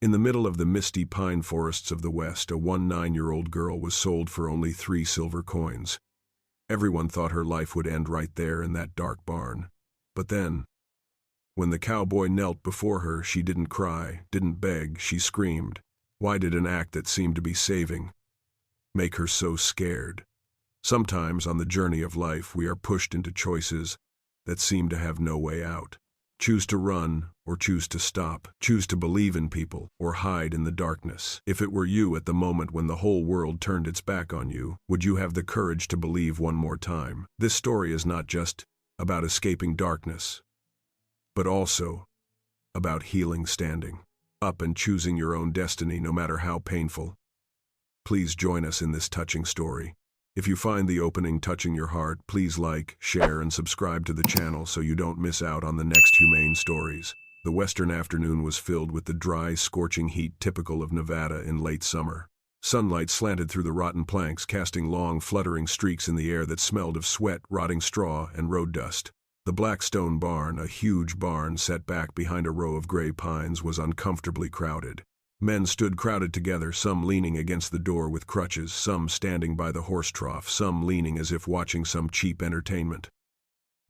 In the middle of the misty pine forests of the West, a 9-year-old girl was sold for only 3 silver coins. Everyone thought her life would end right there in that dark barn. But then, when the cowboy knelt before her, she didn't cry, didn't beg, she screamed. Why did an act that seemed to be saving make her so scared? Sometimes on the journey of life, we are pushed into choices that seem to have no way out. Choose to run or choose to stop. Choose to believe in people or hide in the darkness. If it were you at the moment when the whole world turned its back on you, would you have the courage to believe one more time? This story is not just about escaping darkness, but also about healing, standing up and choosing your own destiny no matter how painful. Please join us in this touching story. If you find the opening touching your heart, please like, share, and subscribe to the channel so you don't miss out on the next humane stories. The western afternoon was filled with the dry, scorching heat typical of Nevada in late summer. Sunlight slanted through the rotten planks, casting long, fluttering streaks in the air that smelled of sweat, rotting straw, and road dust. The black stone barn, a huge barn set back behind a row of gray pines, was uncomfortably crowded. Men stood crowded together, some leaning against the door with crutches, some standing by the horse trough, some leaning as if watching some cheap entertainment.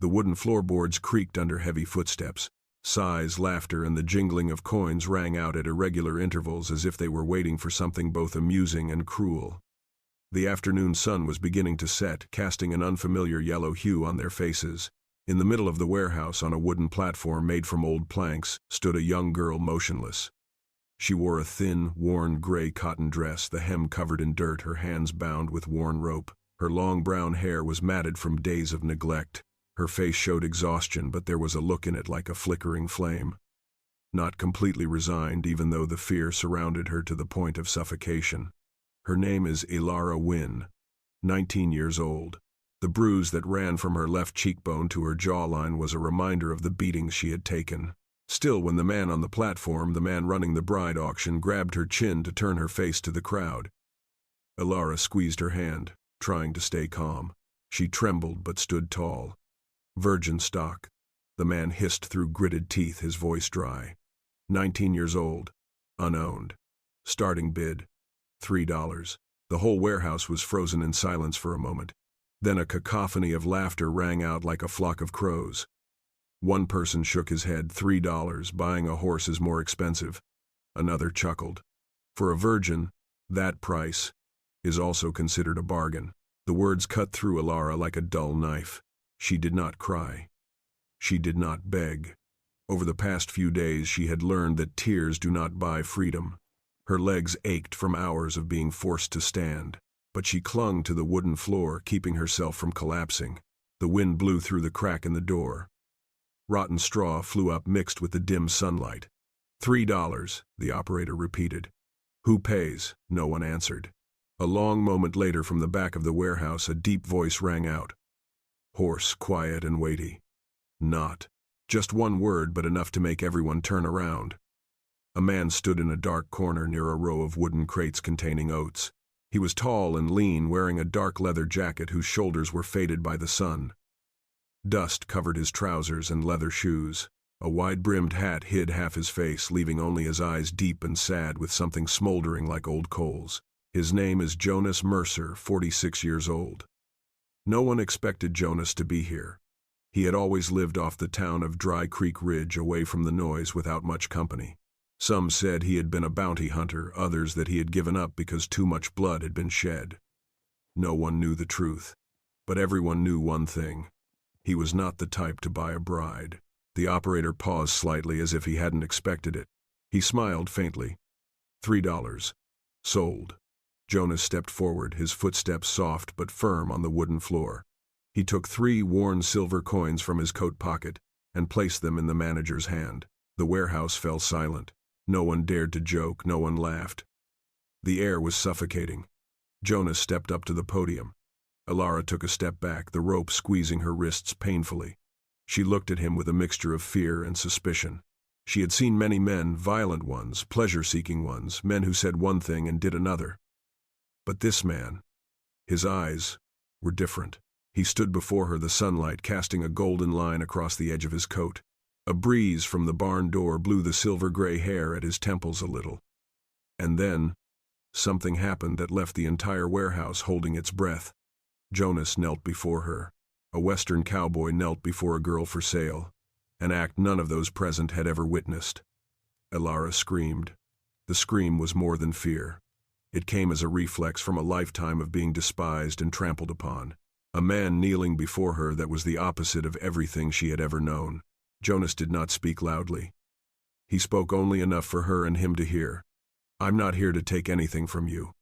The wooden floorboards creaked under heavy footsteps. Sighs, laughter, and the jingling of coins rang out at irregular intervals as if they were waiting for something both amusing and cruel. The afternoon sun was beginning to set, casting an unfamiliar yellow hue on their faces. In the middle of the warehouse, on a wooden platform made from old planks, stood a young girl motionless. She wore a thin, worn gray cotton dress, the hem covered in dirt, her hands bound with worn rope. Her long brown hair was matted from days of neglect. Her face showed exhaustion, but there was a look in it like a flickering flame. Not completely resigned, even though the fear surrounded her to the point of suffocation. Her name is Elara Wynn, 19 years old. The bruise that ran from her left cheekbone to her jawline was a reminder of the beatings she had taken. Still, when the man on the platform, the man running the bride auction, grabbed her chin to turn her face to the crowd, Elara squeezed her hand, trying to stay calm. She trembled but stood tall. Virgin stock, the man hissed through gritted teeth, his voice dry. 19 years old, unowned. Starting bid, $3. The whole warehouse was frozen in silence for a moment. Then a cacophony of laughter rang out like a flock of crows. One person shook his head. $3, buying a horse is more expensive. Another chuckled. For a virgin, that price is also considered a bargain. The words cut through Elara like a dull knife. She did not cry. She did not beg. Over the past few days, she had learned that tears do not buy freedom. Her legs ached from hours of being forced to stand, but she clung to the wooden floor, keeping herself from collapsing. The wind blew through the crack in the door. Rotten straw flew up, mixed with the dim sunlight. $3, the operator repeated. Who pays? No one answered. A long moment later, from the back of the warehouse, a deep voice rang out. Hoarse, quiet, and weighty. Not just one word, but enough to make everyone turn around. A man stood in a dark corner near a row of wooden crates containing oats. He was tall and lean, wearing a dark leather jacket whose shoulders were faded by the sun. Dust covered his trousers and leather shoes. A wide-brimmed hat hid half his face, leaving only his eyes deep and sad with something smoldering like old coals. His name is Jonas Mercer, 46 years old. No one expected Jonas to be here. He had always lived off the town of Dry Creek Ridge, away from the noise, without much company. Some said he had been a bounty hunter, others that he had given up because too much blood had been shed. No one knew the truth, but everyone knew one thing. He was not the type to buy a bride. The operator paused slightly, as if he hadn't expected it. He smiled faintly. $3. Sold. Jonas stepped forward, his footsteps soft but firm on the wooden floor. He took 3 worn silver coins from his coat pocket and placed them in the manager's hand. The warehouse fell silent. No one dared to joke, no one laughed. The air was suffocating. Jonas stepped up to the podium. Elara took a step back, the rope squeezing her wrists painfully. She looked at him with a mixture of fear and suspicion. She had seen many men, violent ones, pleasure-seeking ones, men who said one thing and did another. But this man, his eyes were different. He stood before her, the sunlight casting a golden line across the edge of his coat. A breeze from the barn door blew the silver-gray hair at his temples a little. And then, something happened that left the entire warehouse holding its breath. Jonas knelt before her. A Western cowboy knelt before a girl for sale, an act none of those present had ever witnessed. Elara screamed. The scream was more than fear. It came as a reflex from a lifetime of being despised and trampled upon. A man kneeling before her that was the opposite of everything she had ever known. Jonas did not speak loudly. He spoke only enough for her and him to hear. "I'm not here to take anything from you."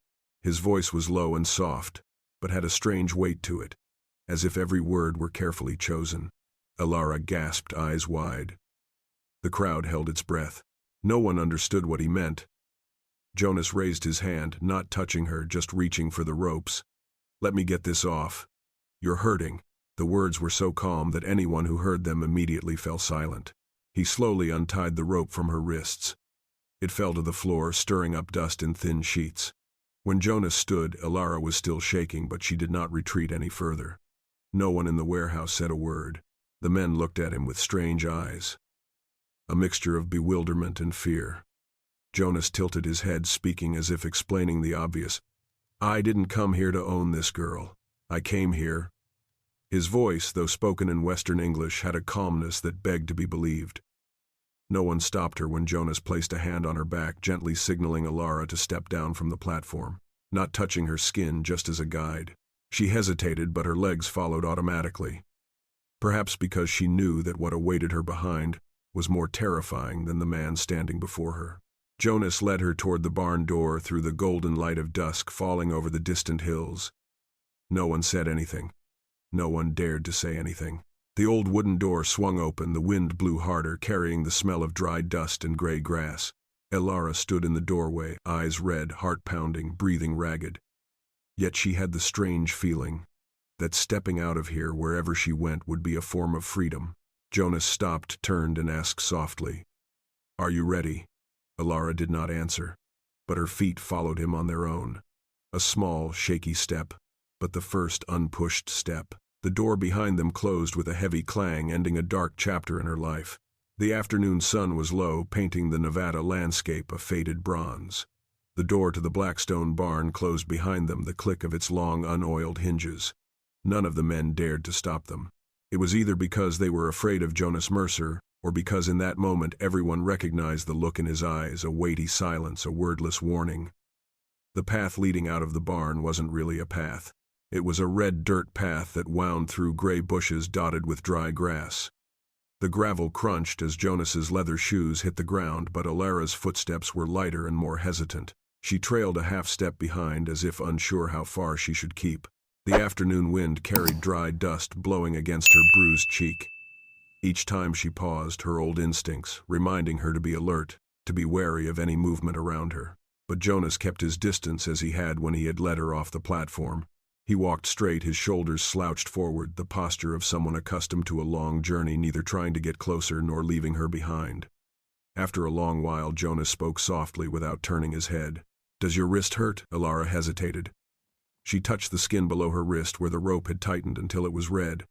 His voice was low and soft, but had a strange weight to it, as if every word were carefully chosen. Elara gasped, eyes wide. The crowd held its breath. No one understood what he meant. Jonas raised his hand, not touching her, just reaching for the ropes. "Let me get this off. You're hurting." The words were so calm that anyone who heard them immediately fell silent. He slowly untied the rope from her wrists. It fell to the floor, stirring up dust in thin sheets. When Jonas stood, Elara was still shaking, but she did not retreat any further. No one in the warehouse said a word. The men looked at him with strange eyes, a mixture of bewilderment and fear. Jonas tilted his head, speaking as if explaining the obvious. "I didn't come here to own this girl. I came here." His voice, though spoken in Western English, had a calmness that begged to be believed. No one stopped her when Jonas placed a hand on her back, gently signaling Elara to step down from the platform, not touching her skin, just as a guide. She hesitated, but her legs followed automatically. Perhaps because she knew that what awaited her behind was more terrifying than the man standing before her. Jonas led her toward the barn door through the golden light of dusk falling over the distant hills. No one said anything. No one dared to say anything. The old wooden door swung open, the wind blew harder, carrying the smell of dry dust and gray grass. Elara stood in the doorway, eyes red, heart pounding, breathing ragged. Yet she had the strange feeling that stepping out of here, wherever she went, would be a form of freedom. Jonas stopped, turned, and asked softly, "Are you ready?" Elara did not answer, but her feet followed him on their own. A small, shaky step, but the first unpushed step. The door behind them closed with a heavy clang, ending a dark chapter in her life. The afternoon sun was low, painting the Nevada landscape a faded bronze. The door to the Blackstone barn closed behind them, the click of its long, unoiled hinges. None of the men dared to stop them. It was either because they were afraid of Jonas Mercer, or because in that moment everyone recognized the look in his eyes, a weighty silence, a wordless warning. The path leading out of the barn wasn't really a path. It was a red dirt path that wound through gray bushes dotted with dry grass. The gravel crunched as Jonas's leather shoes hit the ground, but Elara's footsteps were lighter and more hesitant. She trailed a half step behind, as if unsure how far she should keep. The afternoon wind carried dry dust blowing against her bruised cheek. Each time she paused, her old instincts, reminding her to be alert, to be wary of any movement around her. But Jonas kept his distance as he had when he had led her off the platform. He walked straight, his shoulders slouched forward, the posture of someone accustomed to a long journey, neither trying to get closer nor leaving her behind. After a long while, Jonas spoke softly without turning his head. "Does your wrist hurt?" Elara hesitated. She touched the skin below her wrist where the rope had tightened until it was red.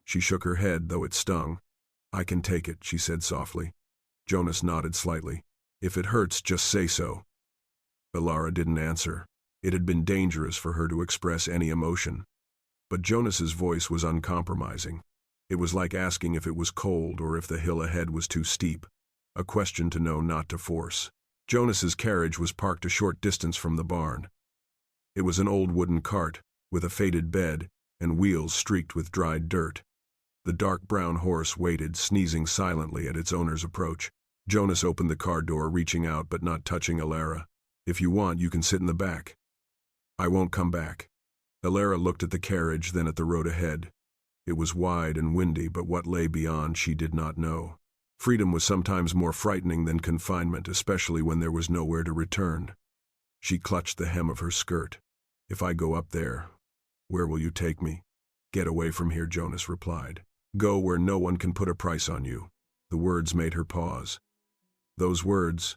She shook her head, though it stung. "I can take it," she said softly. Jonas nodded slightly. "If it hurts, just say so." Elara didn't answer. It had been dangerous for her to express any emotion. But Jonas's voice was uncompromising. It was like asking if it was cold or if the hill ahead was too steep. A question to know, not to force. Jonas's carriage was parked a short distance from the barn. It was an old wooden cart, with a faded bed, and wheels streaked with dried dirt. The dark brown horse waited, sneezing silently at its owner's approach. Jonas opened the car door, reaching out but not touching Elara. "If you want, you can sit in the back." "I won't come back." Elara looked at the carriage, then at the road ahead. It was wide and windy, but what lay beyond she did not know. Freedom was sometimes more frightening than confinement, especially when there was nowhere to return. She clutched the hem of her skirt. "If I go up there, where will you take me?" "Get away from here," Jonas replied. "Go where no one can put a price on you." The words made her pause. Those words,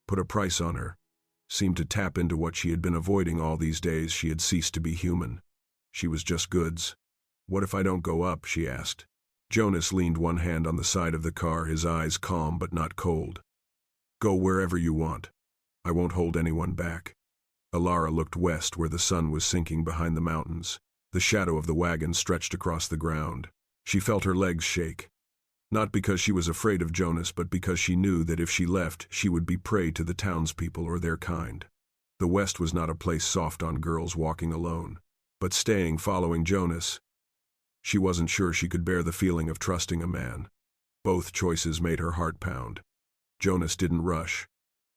"put a price on her," seemed to tap into what she had been avoiding all these days. She had ceased to be human. She was just goods. "What if I don't go up?" she asked. Jonas leaned one hand on the side of the car, his eyes calm but not cold. Go wherever you want. I won't hold anyone back. Elara looked west where the sun was sinking behind the mountains. The shadow of the wagon stretched across the ground. She felt her legs shake. Not because she was afraid of Jonas, but because she knew that if she left, she would be prey to the townspeople or their kind. The West was not a place soft on girls walking alone. But staying, following Jonas, she wasn't sure she could bear the feeling of trusting a man. Both choices made her heart pound. Jonas didn't rush,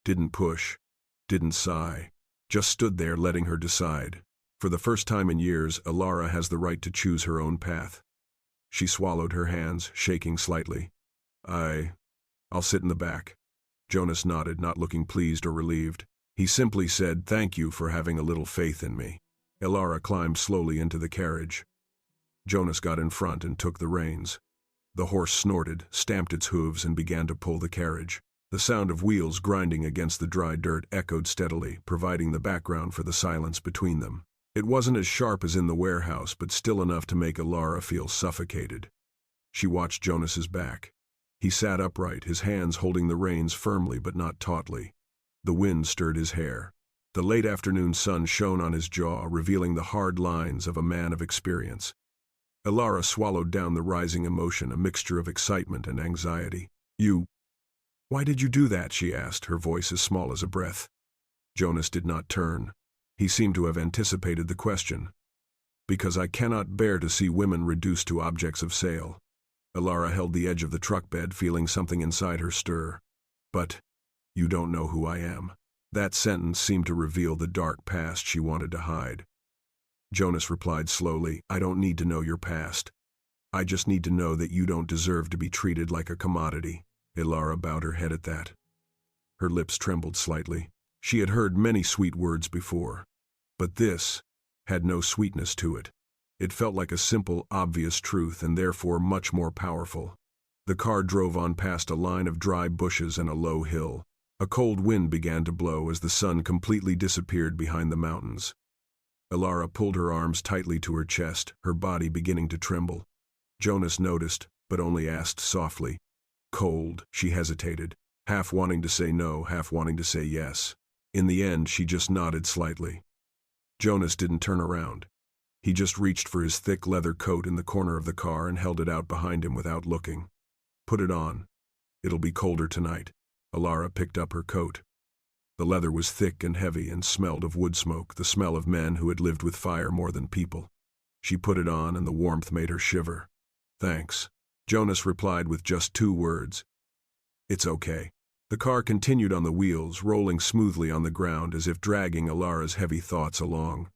didn't push, didn't sigh, just stood there letting her decide. For the first time in years, Elara has the right to choose her own path. She swallowed her hands, shaking slightly. I'll sit in the back. Jonas nodded, not looking pleased or relieved. He simply said, "Thank you for having a little faith in me." Elara climbed slowly into the carriage. Jonas got in front and took the reins. The horse snorted, stamped its hooves, and began to pull the carriage. The sound of wheels grinding against the dry dirt echoed steadily, providing the background for the silence between them. It wasn't as sharp as in the warehouse, but still enough to make Elara feel suffocated. She watched Jonas's back. He sat upright, his hands holding the reins firmly but not tautly. The wind stirred his hair. The late afternoon sun shone on his jaw, revealing the hard lines of a man of experience. Elara swallowed down the rising emotion, a mixture of excitement and anxiety. Why did you do that?" she asked, her voice as small as a breath. Jonas did not turn. He seemed to have anticipated the question. "Because I cannot bear to see women reduced to objects of sale." Elara held the edge of the truck bed, feeling something inside her stir. "But you don't know who I am." That sentence seemed to reveal the dark past she wanted to hide. Jonas replied slowly, "I don't need to know your past. I just need to know that you don't deserve to be treated like a commodity." Elara bowed her head at that. Her lips trembled slightly. She had heard many sweet words before, but this had no sweetness to it. It felt like a simple, obvious truth, and therefore much more powerful. The car drove on past a line of dry bushes and a low hill. A cold wind began to blow as the sun completely disappeared behind the mountains. Elara pulled her arms tightly to her chest, her body beginning to tremble. Jonas noticed, but only asked softly. "Cold," she hesitated, half wanting to say no, half wanting to say yes. In the end, she just nodded slightly. Jonas didn't turn around. He just reached for his thick leather coat in the corner of the car and held it out behind him without looking. "Put it on. It'll be colder tonight." Elara picked up her coat. The leather was thick and heavy and smelled of wood smoke, the smell of men who had lived with fire more than people. She put it on, and the warmth made her shiver. "Thanks." Jonas replied with just 2 words. "It's okay." The car continued on the wheels, rolling smoothly on the ground as if dragging Elara's heavy thoughts along.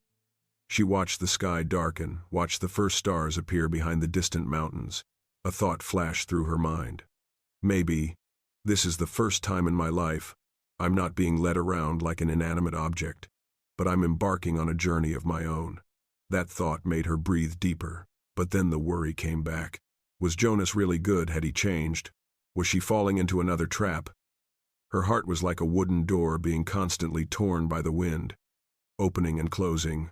She watched the sky darken, watched the first stars appear behind the distant mountains. A thought flashed through her mind. Maybe this is the first time in my life I'm not being led around like an inanimate object, but I'm embarking on a journey of my own. That thought made her breathe deeper, but then the worry came back. Was Jonas really good? Had he changed? Was she falling into another trap? Her heart was like a wooden door being constantly torn by the wind, opening and closing,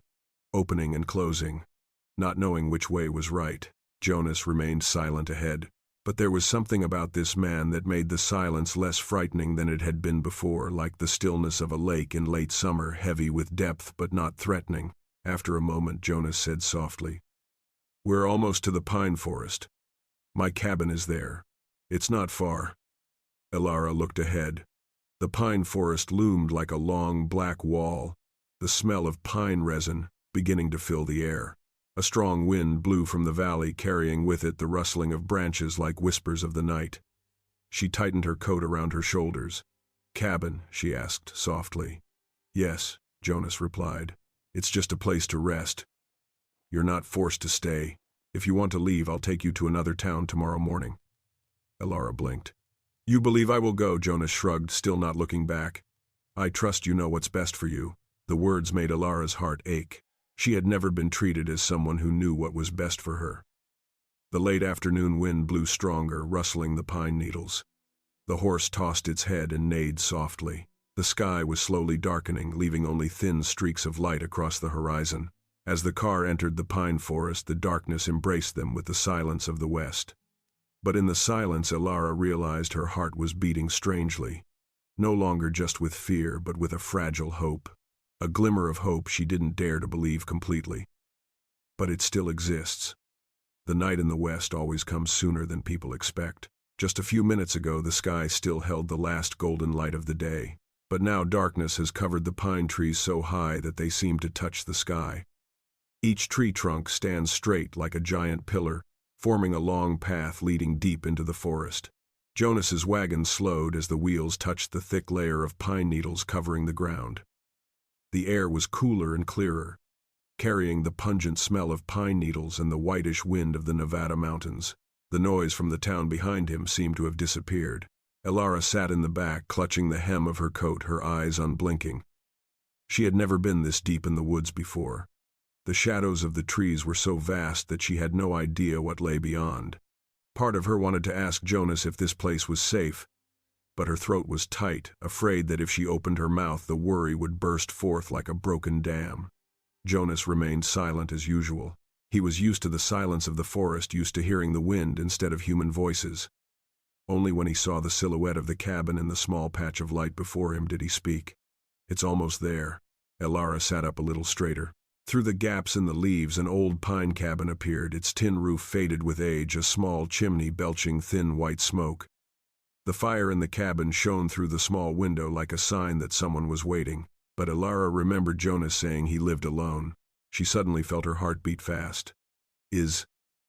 not knowing which way was right. Jonas remained silent ahead. But there was something about this man that made the silence less frightening than it had been before, like the stillness of a lake in late summer, heavy with depth but not threatening. After a moment, Jonas said softly, "We're almost to the pine forest. My cabin is there. It's not far." Elara looked ahead. The pine forest loomed like a long black wall, the smell of pine resin beginning to fill the air. A strong wind blew from the valley, carrying with it the rustling of branches like whispers of the night. She tightened her coat around her shoulders. "Cabin?" she asked softly. "Yes," Jonas replied. "It's just a place to rest. You're not forced to stay. If you want to leave, I'll take you to another town tomorrow morning." Elara blinked. "You believe I will go?" Jonas shrugged, still not looking back. "I trust you know what's best for you." The words made Elara's heart ache. She had never been treated as someone who knew what was best for her. The late afternoon wind blew stronger, rustling the pine needles. The horse tossed its head and neighed softly. The sky was slowly darkening, leaving only thin streaks of light across the horizon. As the car entered the pine forest, the darkness embraced them with the silence of the west. But in the silence, Elara realized her heart was beating strangely, no longer just with fear, but with a fragile hope. A glimmer of hope she didn't dare to believe completely. But it still exists. The night in the west always comes sooner than people expect. Just a few minutes ago, the sky still held the last golden light of the day. But now darkness has covered the pine trees so high that they seem to touch the sky. Each tree trunk stands straight like a giant pillar, forming a long path leading deep into the forest. Jonas's wagon slowed as the wheels touched the thick layer of pine needles covering the ground. The air was cooler and clearer, carrying the pungent smell of pine needles and the whitish wind of the Nevada mountains. The noise from the town behind him seemed to have disappeared. Elara sat in the back, clutching the hem of her coat, her eyes unblinking. She had never been this deep in the woods before. The shadows of the trees were so vast that she had no idea what lay beyond. Part of her wanted to ask Jonas if this place was safe, but her throat was tight, afraid that if she opened her mouth the worry would burst forth like a broken dam. Jonas remained silent as usual. He was used to the silence of the forest, used to hearing the wind instead of human voices. Only when he saw the silhouette of the cabin in the small patch of light before him did he speak. "It's almost there." Elara sat up a little straighter. Through the gaps in the leaves, an old pine cabin appeared, its tin roof faded with age, a small chimney belching thin white smoke. The fire in the cabin shone through the small window like a sign that someone was waiting. But Elara remembered Jonas saying he lived alone. She suddenly felt her heart beat fast. Is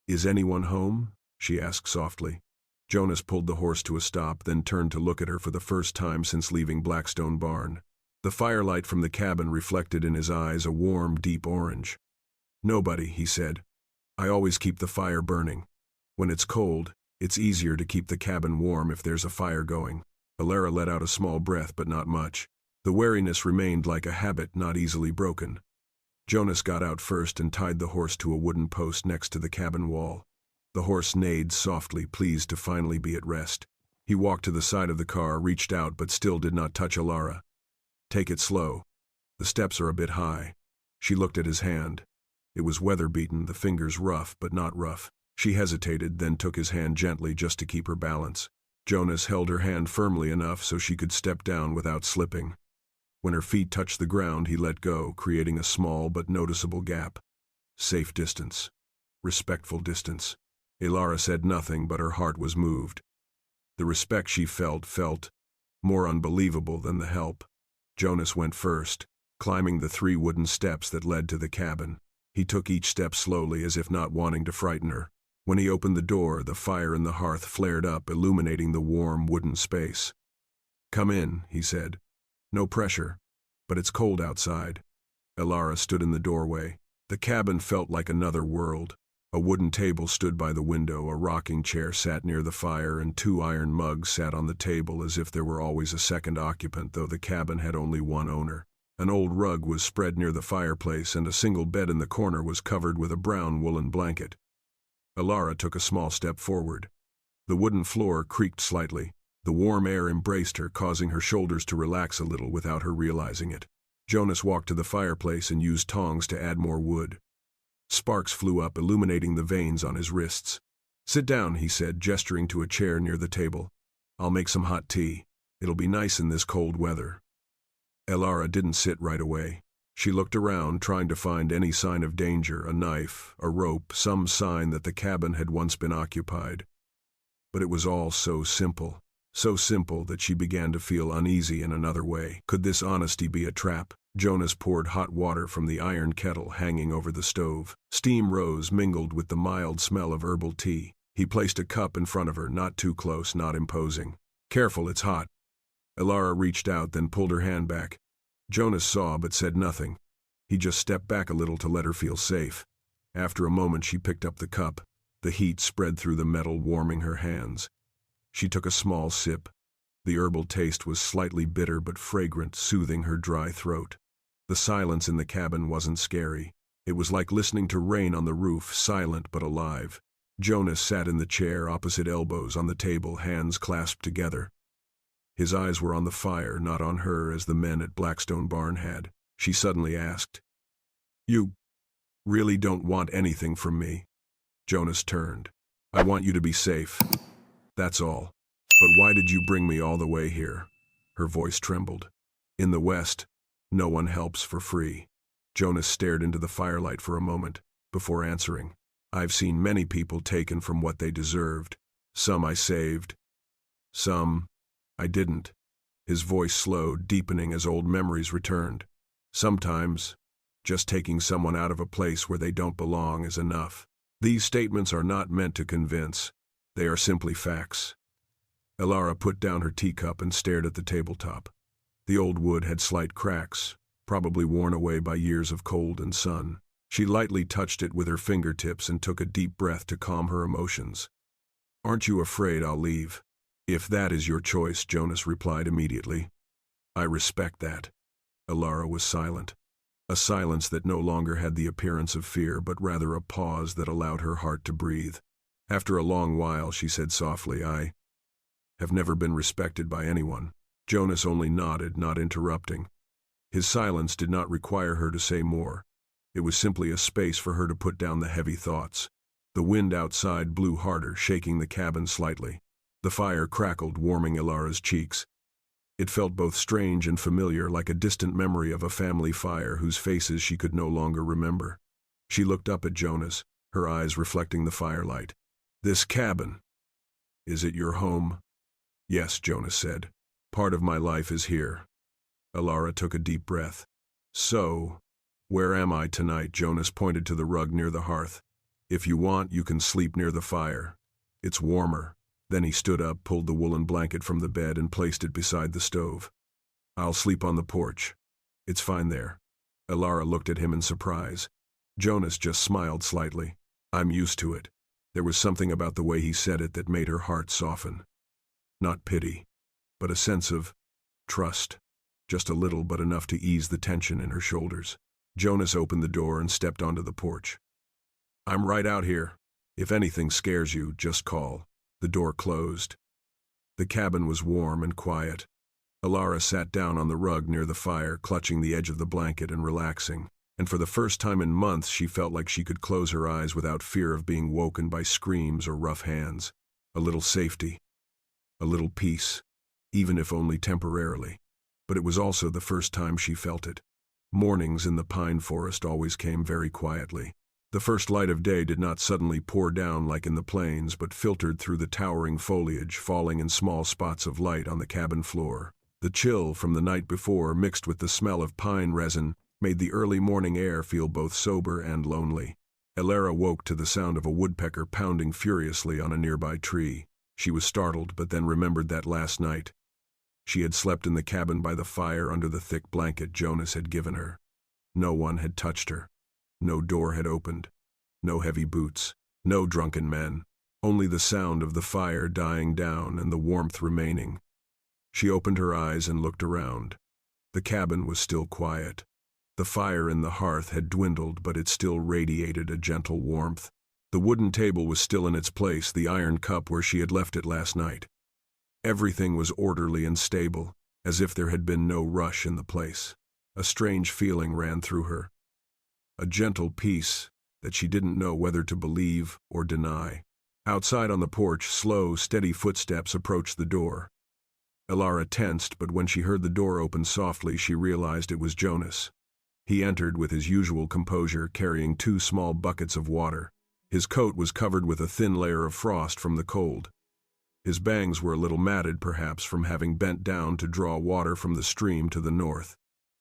anyone home?" she asked softly. Jonas pulled the horse to a stop, then turned to look at her for the first time since leaving Blackstone Barn. The firelight from the cabin reflected in his eyes a warm, deep orange. "Nobody," he said. "I always keep the fire burning. When it's cold, it's easier to keep the cabin warm if there's a fire going." Elara let out a small breath, but not much. The wariness remained like a habit not easily broken. Jonas got out first and tied the horse to a wooden post next to the cabin wall. The horse neighed softly, pleased to finally be at rest. He walked to the side of the car, reached out, but still did not touch Elara. "Take it slow. The steps are a bit high." She looked at his hand. It was weather-beaten, the fingers rough, but not rough. She hesitated, then took his hand gently just to keep her balance. Jonas held her hand firmly enough so she could step down without slipping. When her feet touched the ground, he let go, creating a small but noticeable gap. Safe distance. Respectful distance. Elara said nothing, but her heart was moved. The respect she felt more unbelievable than the help. Jonas went first, climbing the 3 wooden steps that led to the cabin. He took each step slowly, as if not wanting to frighten her. When he opened the door, the fire in the hearth flared up, illuminating the warm wooden space. "Come in," he said. "No pressure, but it's cold outside." Elara stood in the doorway. The cabin felt like another world. A wooden table stood by the window, a rocking chair sat near the fire, and 2 iron mugs sat on the table as if there were always a second occupant, though the cabin had only one owner. An old rug was spread near the fireplace, and a single bed in the corner was covered with a brown woolen blanket. Elara took a small step forward. The wooden floor creaked slightly. The warm air embraced her, causing her shoulders to relax a little without her realizing it. Jonas walked to the fireplace and used tongs to add more wood. Sparks flew up, illuminating the veins on his wrists. "Sit down," he said, gesturing to a chair near the table. "I'll make some hot tea. It'll be nice in this cold weather." Elara didn't sit right away. She looked around, trying to find any sign of danger, a knife, a rope, some sign that the cabin had once been occupied. But it was all so simple that she began to feel uneasy in another way. Could this honesty be a trap? Jonas poured hot water from the iron kettle hanging over the stove. Steam rose, mingled with the mild smell of herbal tea. He placed a cup in front of her, not too close, not imposing. "Careful, it's hot." Elara reached out, then pulled her hand back. Jonas saw but said nothing. He just stepped back a little to let her feel safe. After a moment she picked up the cup. The heat spread through the metal, warming her hands. She took a small sip. The herbal taste was slightly bitter but fragrant, soothing her dry throat. The silence in the cabin wasn't scary. It was like listening to rain on the roof, silent but alive. Jonas sat in the chair, opposite elbows on the table, hands clasped together. His eyes were on the fire, not on her as the men at Blackstone Barn had. She suddenly asked, "You really don't want anything from me?" Jonas turned. I want you to be safe. That's all. But why did you bring me all the way here? Her voice trembled. In the West, no one helps for free. Jonas stared into the firelight for a moment before answering. I've seen many people taken from what they deserved. Some I saved. Some I didn't. His voice slowed, deepening as old memories returned. Sometimes, just taking someone out of a place where they don't belong is enough. These statements are not meant to convince. They are simply facts. Elara put down her teacup and stared at the tabletop. The old wood had slight cracks, probably worn away by years of cold and sun. She lightly touched it with her fingertips and took a deep breath to calm her emotions. Aren't you afraid I'll leave? If that is your choice, Jonas replied immediately. I respect that. Elara was silent. A silence that no longer had the appearance of fear, but rather a pause that allowed her heart to breathe. After a long while, she said softly, I have never been respected by anyone. Jonas only nodded, not interrupting. His silence did not require her to say more. It was simply a space for her to put down the heavy thoughts. The wind outside blew harder, shaking the cabin slightly. The fire crackled, warming Elara's cheeks. It felt both strange and familiar, like a distant memory of a family fire whose faces she could no longer remember. She looked up at Jonas, her eyes reflecting the firelight. This cabin, is it your home? Yes, Jonas said. Part of my life is here. Elara took a deep breath. So, where am I tonight? Jonas pointed to the rug near the hearth. If you want, you can sleep near the fire. It's warmer. Then he stood up, pulled the woolen blanket from the bed and placed it beside the stove. I'll sleep on the porch. It's fine there. Elara looked at him in surprise. Jonas just smiled slightly. I'm used to it. There was something about the way he said it that made her heart soften. Not pity, but a sense of trust. Just a little, but enough to ease the tension in her shoulders. Jonas opened the door and stepped onto the porch. I'm right out here. If anything scares you, just call. The door closed. The cabin was warm and quiet. Elara sat down on the rug near the fire, clutching the edge of the blanket and relaxing. And for the first time in months, she felt like she could close her eyes without fear of being woken by screams or rough hands. A little safety. A little peace, even if only temporarily. But it was also the first time she felt it. Mornings in the pine forest always came very quietly. The first light of day did not suddenly pour down like in the plains, but filtered through the towering foliage, falling in small spots of light on the cabin floor. The chill from the night before, mixed with the smell of pine resin, made the early morning air feel both sober and lonely. Elara woke to the sound of a woodpecker pounding furiously on a nearby tree. She was startled, but then remembered that last night she had slept in the cabin by the fire under the thick blanket Jonas had given her. No one had touched her. No door had opened. No heavy boots. No drunken men. Only the sound of the fire dying down and the warmth remaining. She opened her eyes and looked around. The cabin was still quiet. The fire in the hearth had dwindled, but it still radiated a gentle warmth. The wooden table was still in its place, the iron cup where she had left it last night. Everything was orderly and stable, as if there had been no rush in the place. A strange feeling ran through her. A gentle peace that she didn't know whether to believe or deny. Outside on the porch, slow, steady footsteps approached the door. Elara tensed, but when she heard the door open softly, she realized it was Jonas. He entered with his usual composure, carrying 2 small buckets of water. His coat was covered with a thin layer of frost from the cold. His bangs were a little matted, perhaps from having bent down to draw water from the stream to the north.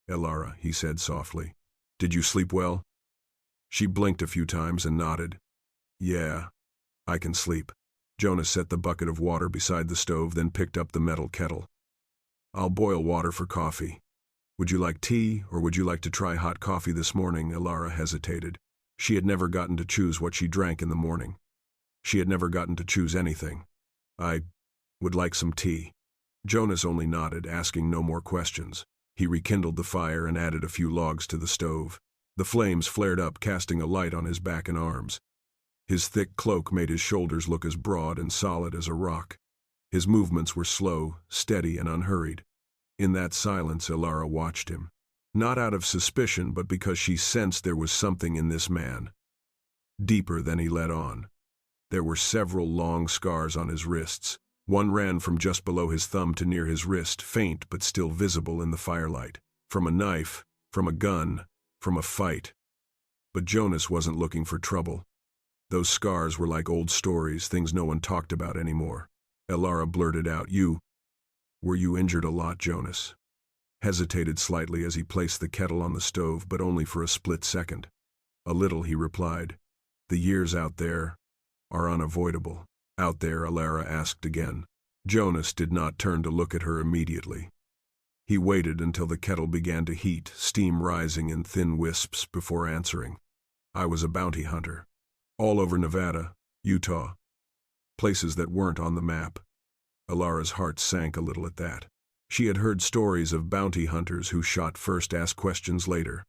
Elara, he said softly, did you sleep well? She blinked a few times and nodded. Yeah, I can sleep. Jonas set the bucket of water beside the stove, then picked up the metal kettle. I'll boil water for coffee. Would you like tea, or would you like to try hot coffee this morning? Elara hesitated. She had never gotten to choose what she drank in the morning. She had never gotten to choose anything. I would like some tea. Jonas only nodded, asking no more questions. He rekindled the fire and added a few logs to the stove. The flames flared up, casting a light on his back and arms. His thick cloak made his shoulders look as broad and solid as a rock. His movements were slow, steady, and unhurried. In that silence, Elara watched him. Not out of suspicion, but because she sensed there was something in this man. Deeper than he let on. There were several long scars on his wrists. One ran from just below his thumb to near his wrist, faint but still visible in the firelight. From a knife, from a gun, from a fight. But Jonas wasn't looking for trouble. Those scars were like old stories, things no one talked about anymore. Elara blurted out, Were you injured a lot, Jonas? Hesitated slightly as he placed the kettle on the stove, but only for a split second. A little, he replied. The years out there are unavoidable. Out there, Elara asked again. Jonas did not turn to look at her immediately. He waited until the kettle began to heat, steam rising in thin wisps before answering. I was a bounty hunter. All over Nevada, Utah. Places that weren't on the map. Elara's heart sank a little at that. She had heard stories of bounty hunters who shot first, asked questions later.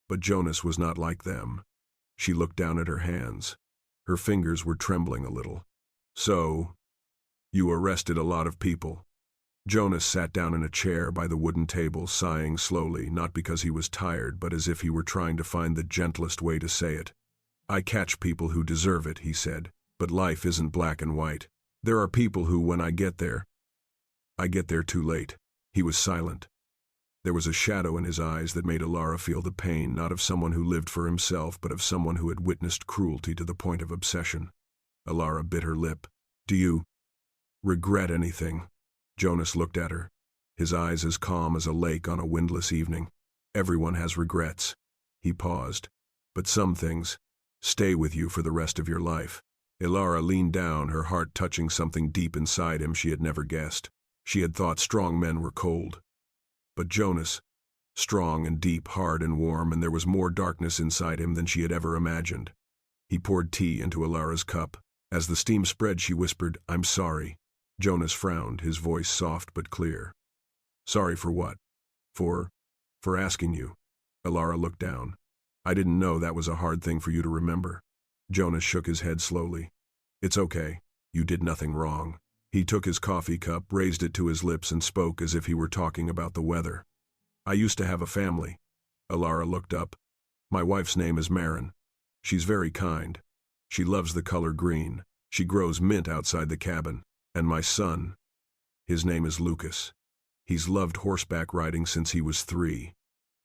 But Jonas was not like them. She looked down at her hands. Her fingers were trembling a little. So, you arrested a lot of people. Jonas sat down in a chair by the wooden table, sighing slowly, not because he was tired, but as if he were trying to find the gentlest way to say it. I catch people who deserve it, he said, but life isn't black and white. There are people who, when I get there too late. He was silent. There was a shadow in his eyes that made Elara feel the pain, not of someone who lived for himself, but of someone who had witnessed cruelty to the point of obsession. Elara bit her lip. Do you regret anything? Jonas looked at her, his eyes as calm as a lake on a windless evening. Everyone has regrets. He paused. But some things stay with you for the rest of your life. Elara leaned down, her heart touching something deep inside him she had never guessed. She had thought strong men were cold. But Jonas, strong and deep, hard and warm, and there was more darkness inside him than she had ever imagined. He poured tea into Elara's cup. As the steam spread, she whispered, I'm sorry. Jonas frowned, his voice soft but clear. Sorry for what? For asking you. Elara looked down. I didn't know that was a hard thing for you to remember. Jonas shook his head slowly. It's okay. You did nothing wrong. He took his coffee cup, raised it to his lips, and spoke as if he were talking about the weather. I used to have a family. Elara looked up. My wife's name is Marin. She's very kind. She loves the color green. She grows mint outside the cabin. And my son, his name is Lucas. He's loved horseback riding since he was 3.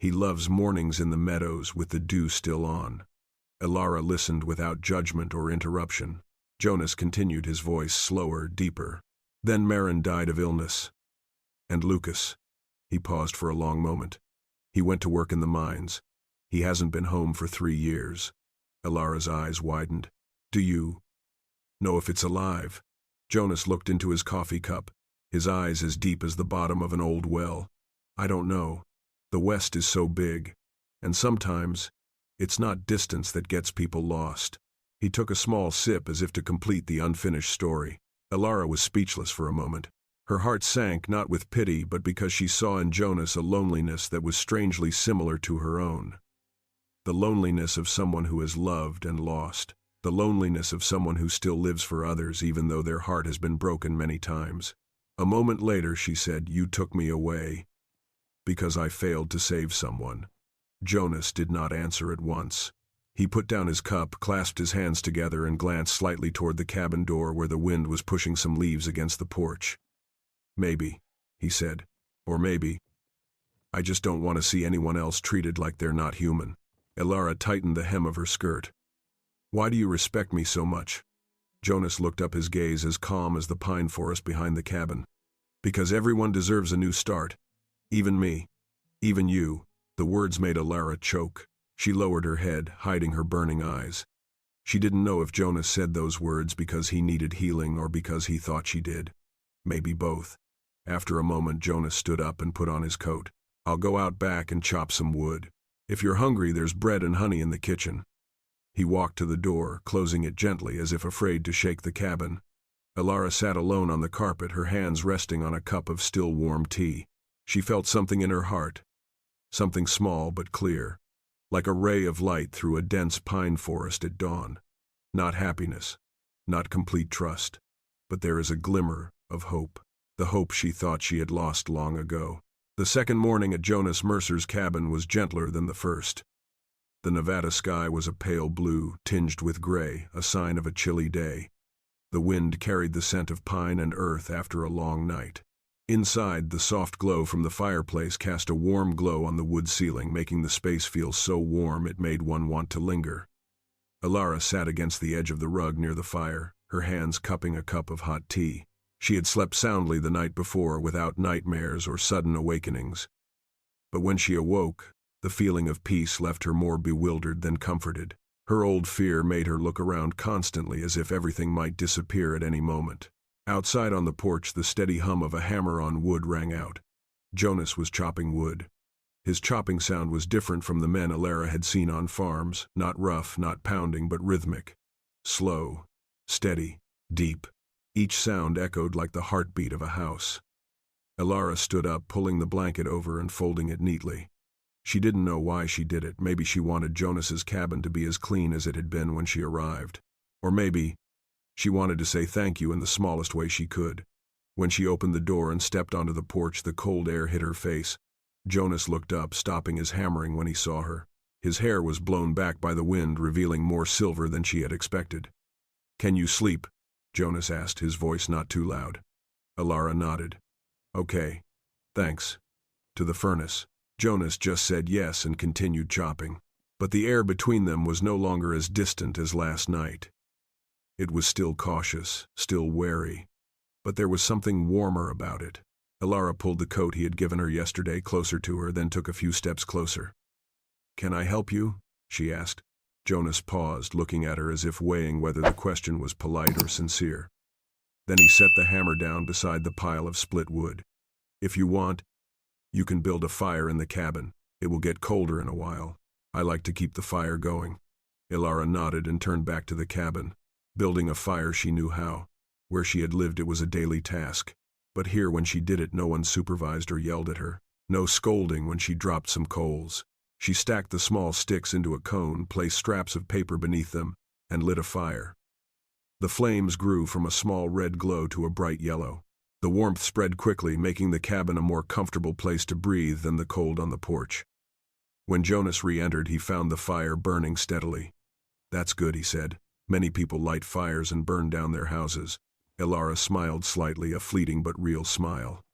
He loves mornings in the meadows with the dew still on. Elara listened without judgment or interruption. Jonas continued, his voice slower, deeper. Then Marin died of illness. And Lucas. He paused for a long moment. He went to work in the mines. He hasn't been home for 3 years. Elara's eyes widened. Do you know if it's alive? Jonas looked into his coffee cup, his eyes as deep as the bottom of an old well. I don't know. The West is so big. And sometimes, it's not distance that gets people lost. He took a small sip as if to complete the unfinished story. Elara was speechless for a moment. Her heart sank, not with pity, but because she saw in Jonas a loneliness that was strangely similar to her own. The loneliness of someone who has loved and lost. The loneliness of someone who still lives for others even though their heart has been broken many times. A moment later she said, You took me away because I failed to save someone. Jonas did not answer at once. He put down his cup, clasped his hands together, and glanced slightly toward the cabin door where the wind was pushing some leaves against the porch. Maybe, he said, or maybe. I just don't want to see anyone else treated like they're not human. Elara tightened the hem of her skirt. Why do you respect me so much? Jonas looked up, his gaze as calm as the pine forest behind the cabin. Because everyone deserves a new start. Even me. Even you. The words made Elara choke. She lowered her head, hiding her burning eyes. She didn't know if Jonas said those words because he needed healing or because he thought she did. Maybe both. After a moment, Jonas stood up and put on his coat. I'll go out back and chop some wood. If you're hungry, there's bread and honey in the kitchen. He walked to the door, closing it gently as if afraid to shake the cabin. Elara sat alone on the carpet, her hands resting on a cup of still warm tea. She felt something in her heart. Something small but clear. Like a ray of light through a dense pine forest at dawn. Not happiness, not complete trust, but there is a glimmer of hope, the hope she thought she had lost long ago. The second morning at Jonas Mercer's cabin was gentler than the first. The Nevada sky was a pale blue, tinged with gray, a sign of a chilly day. The wind carried the scent of pine and earth after a long night. Inside, the soft glow from the fireplace cast a warm glow on the wood ceiling, making the space feel so warm it made one want to linger. Elara sat against the edge of the rug near the fire, her hands cupping a cup of hot tea. She had slept soundly the night before without nightmares or sudden awakenings. But when she awoke, the feeling of peace left her more bewildered than comforted. Her old fear made her look around constantly as if everything might disappear at any moment. Outside on the porch, the steady hum of a hammer on wood rang out. Jonas was chopping wood. His chopping sound was different from the men Elara had seen on farms, not rough, not pounding, but rhythmic. Slow, steady, deep. Each sound echoed like the heartbeat of a house. Elara stood up, pulling the blanket over and folding it neatly. She didn't know why she did it. Maybe she wanted Jonas's cabin to be as clean as it had been when she arrived. Or maybe she wanted to say thank you in the smallest way she could. When she opened the door and stepped onto the porch, the cold air hit her face. Jonas looked up, stopping his hammering when he saw her. His hair was blown back by the wind, revealing more silver than she had expected. "Can you sleep?" Jonas asked, his voice not too loud. Elara nodded. "Okay. Thanks." To the furnace. Jonas just said yes and continued chopping. But the air between them was no longer as distant as last night. It was still cautious, still wary. But there was something warmer about it. Elara pulled the coat he had given her yesterday closer to her, then took a few steps closer. "Can I help you?" she asked. Jonas paused, looking at her as if weighing whether the question was polite or sincere. Then he set the hammer down beside the pile of split wood. "If you want, you can build a fire in the cabin. It will get colder in a while. I like to keep the fire going." Elara nodded and turned back to the cabin. Building a fire, she knew how. Where she had lived, it was a daily task. But here, when she did it, no one supervised or yelled at her. No scolding when she dropped some coals. She stacked the small sticks into a cone, placed straps of paper beneath them, and lit a fire. The flames grew from a small red glow to a bright yellow. The warmth spread quickly, making the cabin a more comfortable place to breathe than the cold on the porch. When Jonas re-entered, he found the fire burning steadily. "That's good," he said. "Many people light fires and burn down their houses." Elara smiled slightly, a fleeting but real smile.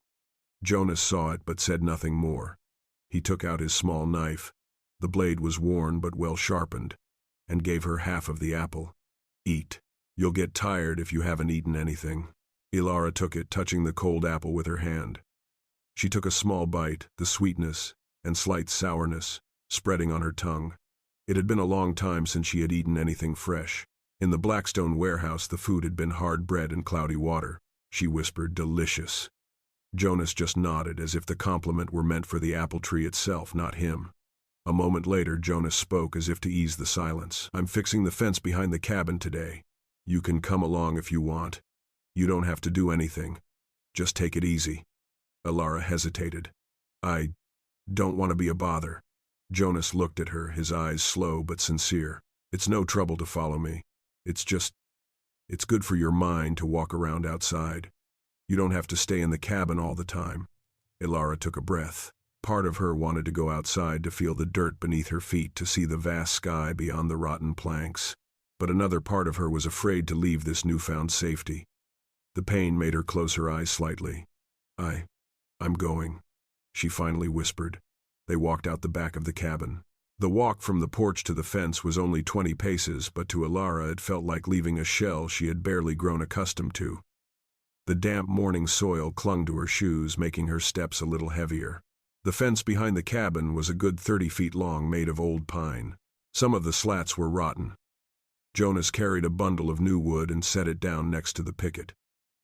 Jonas saw it but said nothing more. He took out his small knife. The blade was worn but well sharpened, and gave her half of the apple. "Eat. You'll get tired if you haven't eaten anything." Elara took it, touching the cold apple with her hand. She took a small bite, the sweetness and slight sourness spreading on her tongue. It had been a long time since she had eaten anything fresh. In the Blackstone warehouse, the food had been hard bread and cloudy water. She whispered, "Delicious." Jonas just nodded, as if the compliment were meant for the apple tree itself, not him. A moment later, Jonas spoke as if to ease the silence. "I'm fixing the fence behind the cabin today. You can come along if you want. You don't have to do anything. Just take it easy." Elara hesitated. "I don't want to be a bother." Jonas looked at her, his eyes slow but sincere. "It's no trouble to follow me. It's good for your mind to walk around outside. You don't have to stay in the cabin all the time." Elara took a breath. Part of her wanted to go outside to feel the dirt beneath her feet, to see the vast sky beyond the rotten planks. But another part of her was afraid to leave this newfound safety. The pain made her close her eyes slightly. I'm going," she finally whispered. They walked out the back of the cabin. The walk from the porch to the fence was only 20 paces, but to Elara it felt like leaving a shell she had barely grown accustomed to. The damp morning soil clung to her shoes, making her steps a little heavier. The fence behind the cabin was a good 30 feet long, made of old pine. Some of the slats were rotten. Jonas carried a bundle of new wood and set it down next to the picket.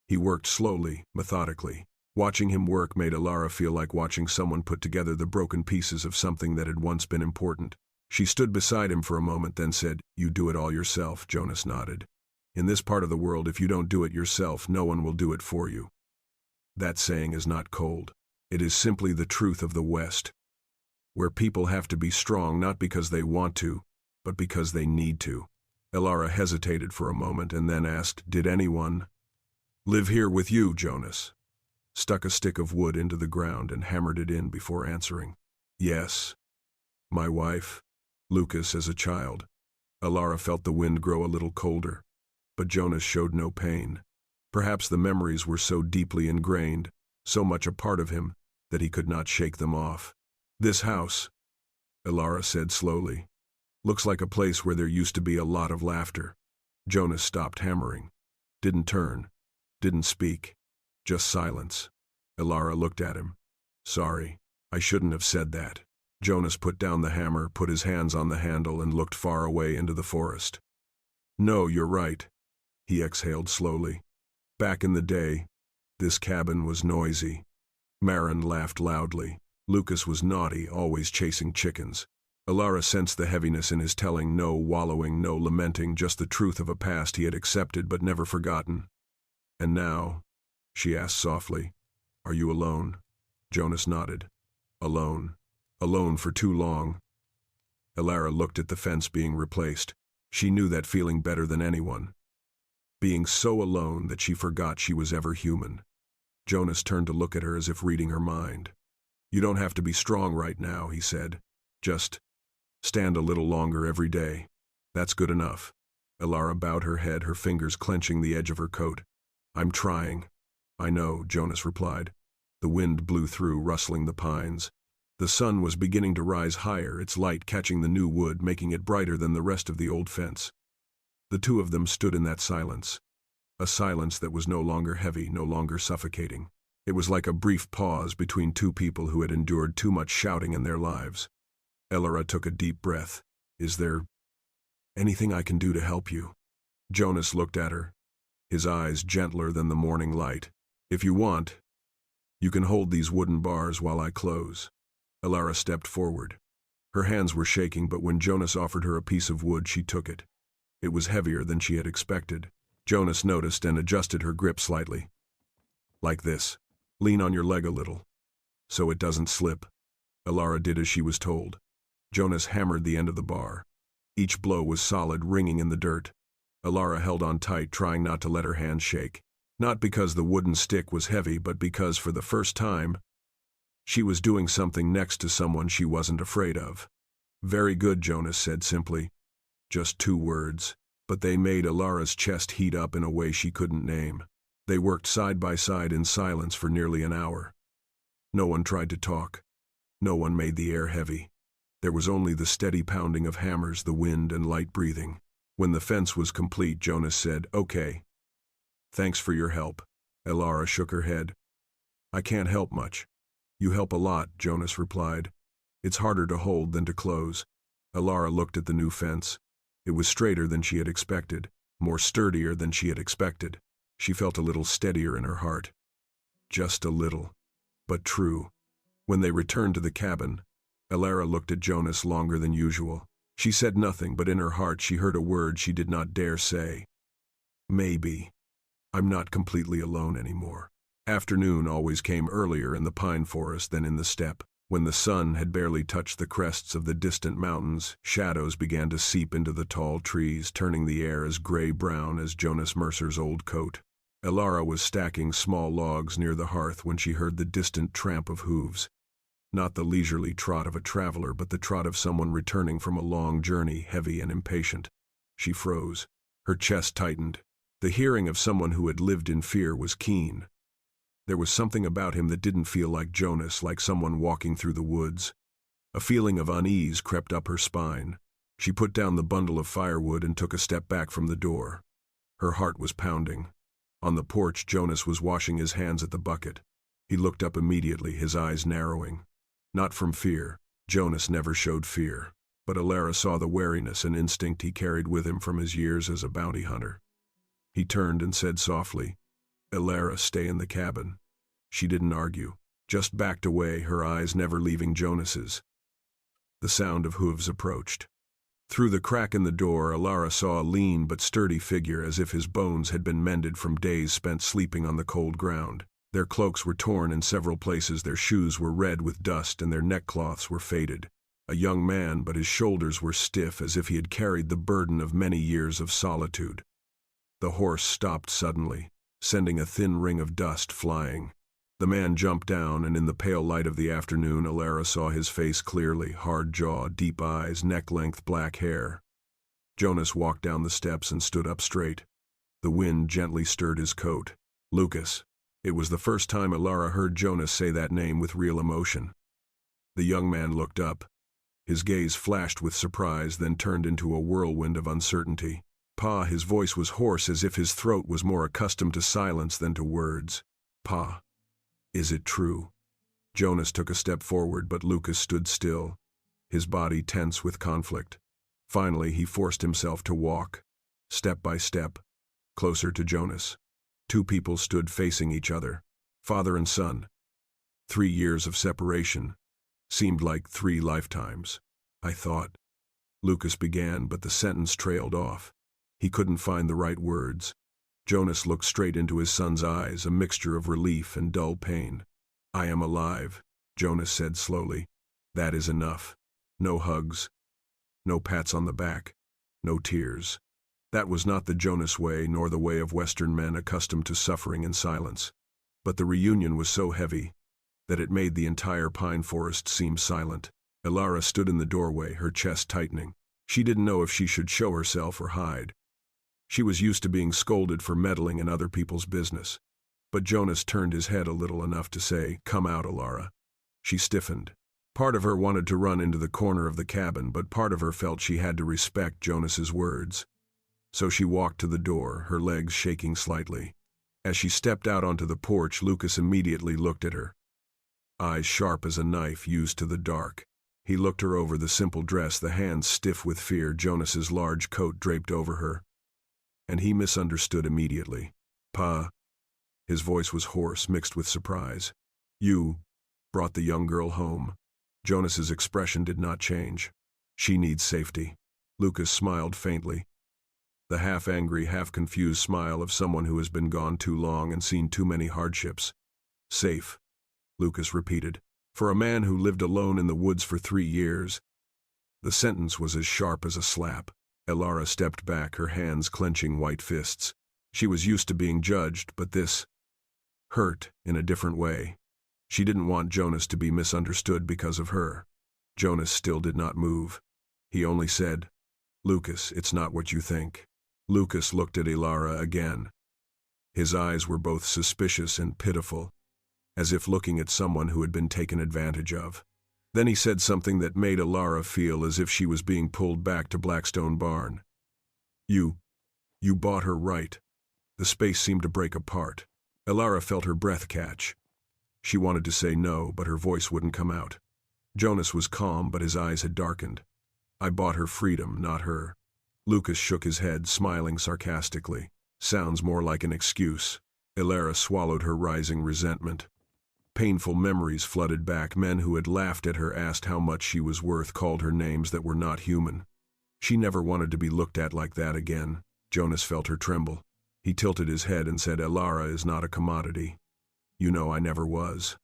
He worked slowly, methodically. Watching him work made Elara feel like watching someone put together the broken pieces of something that had once been important. She stood beside him for a moment, then said, "You do it all yourself?" Jonas nodded. "In this part of the world, if you don't do it yourself, no one will do it for you." That saying is not cold. It is simply the truth of the West, where people have to be strong not because they want to, but because they need to. Elara hesitated for a moment and then asked, "Did anyone live here with you?" Jonas stuck a stick of wood into the ground and hammered it in before answering. "Yes. My wife, Lucas as a child. Elara felt the wind grow a little colder, but Jonas showed no pain. Perhaps the memories were so deeply ingrained, so much a part of him, that he could not shake them off. This house, Elara said slowly, looks like a place where there used to be a lot of laughter. Jonas stopped hammering. Didn't turn. Didn't speak. Just silence. Elara looked at him. Sorry, I shouldn't have said that. Jonas put down the hammer, put his hands on the handle, and looked far away into the forest. No, you're right. He exhaled slowly. Back in the day, this cabin was noisy. Marin laughed loudly. Lucas was naughty, always chasing chickens. Elara sensed the heaviness in his telling, no wallowing, no lamenting, just the truth of a past he had accepted but never forgotten. And now, she asked softly, are you alone? Jonas nodded. Alone. Alone for too long. Elara looked at the fence being replaced. She knew that feeling better than anyone. Being so alone that she forgot she was ever human. Jonas turned to look at her as if reading her mind. You don't have to be strong right now, he said. Just stand a little longer every day. That's good enough. Elara bowed her head, her fingers clenching the edge of her coat. I'm trying. I know, Jonas replied. The wind blew through, rustling the pines. The sun was beginning to rise higher, its light catching the new wood, making it brighter than the rest of the old fence. The two of them stood in that silence. A silence that was no longer heavy, no longer suffocating. It was like a brief pause between two people who had endured too much shouting in their lives. Elara took a deep breath. Is there anything I can do to help you? Jonas looked at her, his eyes gentler than the morning light. If you want, you can hold these wooden bars while I close. Elara stepped forward. Her hands were shaking, but when Jonas offered her a piece of wood, she took it. It was heavier than she had expected. Jonas noticed and adjusted her grip slightly. Like this. Lean on your leg a little, so it doesn't slip. Elara did as she was told. Jonas hammered the end of the bar. Each blow was solid, ringing in the dirt. Elara held on tight, trying not to let her hands shake. Not because the wooden stick was heavy, but because for the first time, she was doing something next to someone she wasn't afraid of. Very good, Jonas said simply. Just 2 words, but they made Elara's chest heat up in a way she couldn't name. They worked side by side in silence for nearly an hour. No one tried to talk. No one made the air heavy. There was only the steady pounding of hammers, the wind, and light breathing. When the fence was complete, Jonas said, Okay. Thanks for your help. Elara shook her head. I can't help much. You help a lot, Jonas replied. It's harder to hold than to close. Elara looked at the new fence. It was straighter than she had expected, more sturdier than she had expected. She felt a little steadier in her heart. Just a little. But true. When they returned to the cabin, Elara looked at Jonas longer than usual. She said nothing, but in her heart she heard a word she did not dare say. Maybe. I'm not completely alone anymore. Afternoon always came earlier in the pine forest than in the steppe. When the sun had barely touched the crests of the distant mountains, shadows began to seep into the tall trees, turning the air as gray-brown as Jonas Mercer's old coat. Elara was stacking small logs near the hearth when she heard the distant tramp of hooves. Not the leisurely trot of a traveler, but the trot of someone returning from a long journey, heavy and impatient. She froze. Her chest tightened. The hearing of someone who had lived in fear was keen. There was something about him that didn't feel like Jonas, like someone walking through the woods. A feeling of unease crept up her spine. She put down the bundle of firewood and took a step back from the door. Her heart was pounding. On the porch, Jonas was washing his hands at the bucket. He looked up immediately, his eyes narrowing. Not from fear. Jonas never showed fear. But Elara saw the wariness and instinct he carried with him from his years as a bounty hunter. He turned and said softly, Elara, stay in the cabin. She didn't argue, just backed away, her eyes never leaving Jonas's. The sound of hooves approached. Through the crack in the door, Elara saw a lean but sturdy figure, as if his bones had been mended from days spent sleeping on the cold ground. Their cloaks were torn in several places, their shoes were red with dust, and their neckcloths were faded. A young man, but his shoulders were stiff, as if he had carried the burden of many years of solitude. The horse stopped suddenly, sending a thin ring of dust flying. The man jumped down, and in the pale light of the afternoon, Elara saw his face clearly, hard jaw, deep eyes, neck-length black hair. Jonas walked down the steps and stood up straight. The wind gently stirred his coat. Lucas. It was the first time Elara heard Jonas say that name with real emotion. The young man looked up. His gaze flashed with surprise, then turned into a whirlwind of uncertainty. Pa, his voice was hoarse, as if his throat was more accustomed to silence than to words. Pa. Is it true? Jonas took a step forward, but Lucas stood still, his body tense with conflict. Finally, he forced himself to walk, step by step, closer to Jonas. Two people stood facing each other, father and son. 3 years of separation seemed like 3 lifetimes. I thought. Lucas began, but the sentence trailed off. He couldn't find the right words. Jonas looked straight into his son's eyes, a mixture of relief and dull pain. I am alive, Jonas said slowly. That is enough. No hugs. No pats on the back. No tears. That was not the Jonas way, nor the way of Western men accustomed to suffering in silence. But the reunion was so heavy that it made the entire pine forest seem silent. Elara stood in the doorway, her chest tightening. She didn't know if she should show herself or hide. She was used to being scolded for meddling in other people's business. But Jonas turned his head a little enough to say, "Come out, Elara." She stiffened. Part of her wanted to run into the corner of the cabin, but part of her felt she had to respect Jonas's words. So she walked to the door, her legs shaking slightly. As she stepped out onto the porch, Lucas immediately looked at her. Eyes sharp as a knife used to the dark. He looked her over, the simple dress, the hands stiff with fear, Jonas's large coat draped over her. And he misunderstood immediately. Pa. His voice was hoarse, mixed with surprise. You brought the young girl home. Jonas's expression did not change. She needs safety. Lucas smiled faintly. The half-angry, half-confused smile of someone who has been gone too long and seen too many hardships. Safe, Lucas repeated. For a man who lived alone in the woods for 3 years. The sentence was as sharp as a slap. Elara stepped back, her hands clenching white fists. She was used to being judged, but this hurt in a different way. She didn't want Jonas to be misunderstood because of her. Jonas still did not move. He only said, "Lucas, it's not what you think." Lucas looked at Elara again. His eyes were both suspicious and pitiful, as if looking at someone who had been taken advantage of. Then he said something that made Elara feel as if she was being pulled back to Blackstone Barn. You bought her, right?" The space seemed to break apart. Elara felt her breath catch. She wanted to say no, but her voice wouldn't come out. Jonas was calm, but his eyes had darkened. "I bought her freedom, not her." Lucas shook his head, smiling sarcastically. "Sounds more like an excuse." Elara swallowed her rising resentment. Painful memories flooded back. Men who had laughed at her, asked how much she was worth, called her names that were not human. She never wanted to be looked at like that again. Jonas felt her tremble. He tilted his head and said, "Elara is not a commodity." "You know I never was."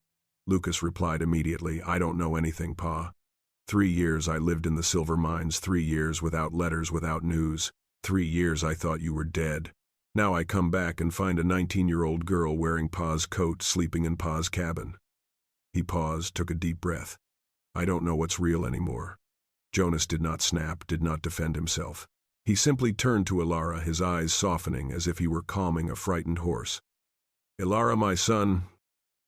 Lucas replied immediately, "I don't know anything, Pa. 3 years I lived in the silver mines, 3 years without letters, without news. 3 years I thought you were dead. Now I come back and find a 19-year-old girl wearing Pa's coat, sleeping in Pa's cabin." He paused, took a deep breath. "I don't know what's real anymore." Jonas did not snap, did not defend himself. He simply turned to Elara, his eyes softening as if he were calming a frightened horse. "Elara, my son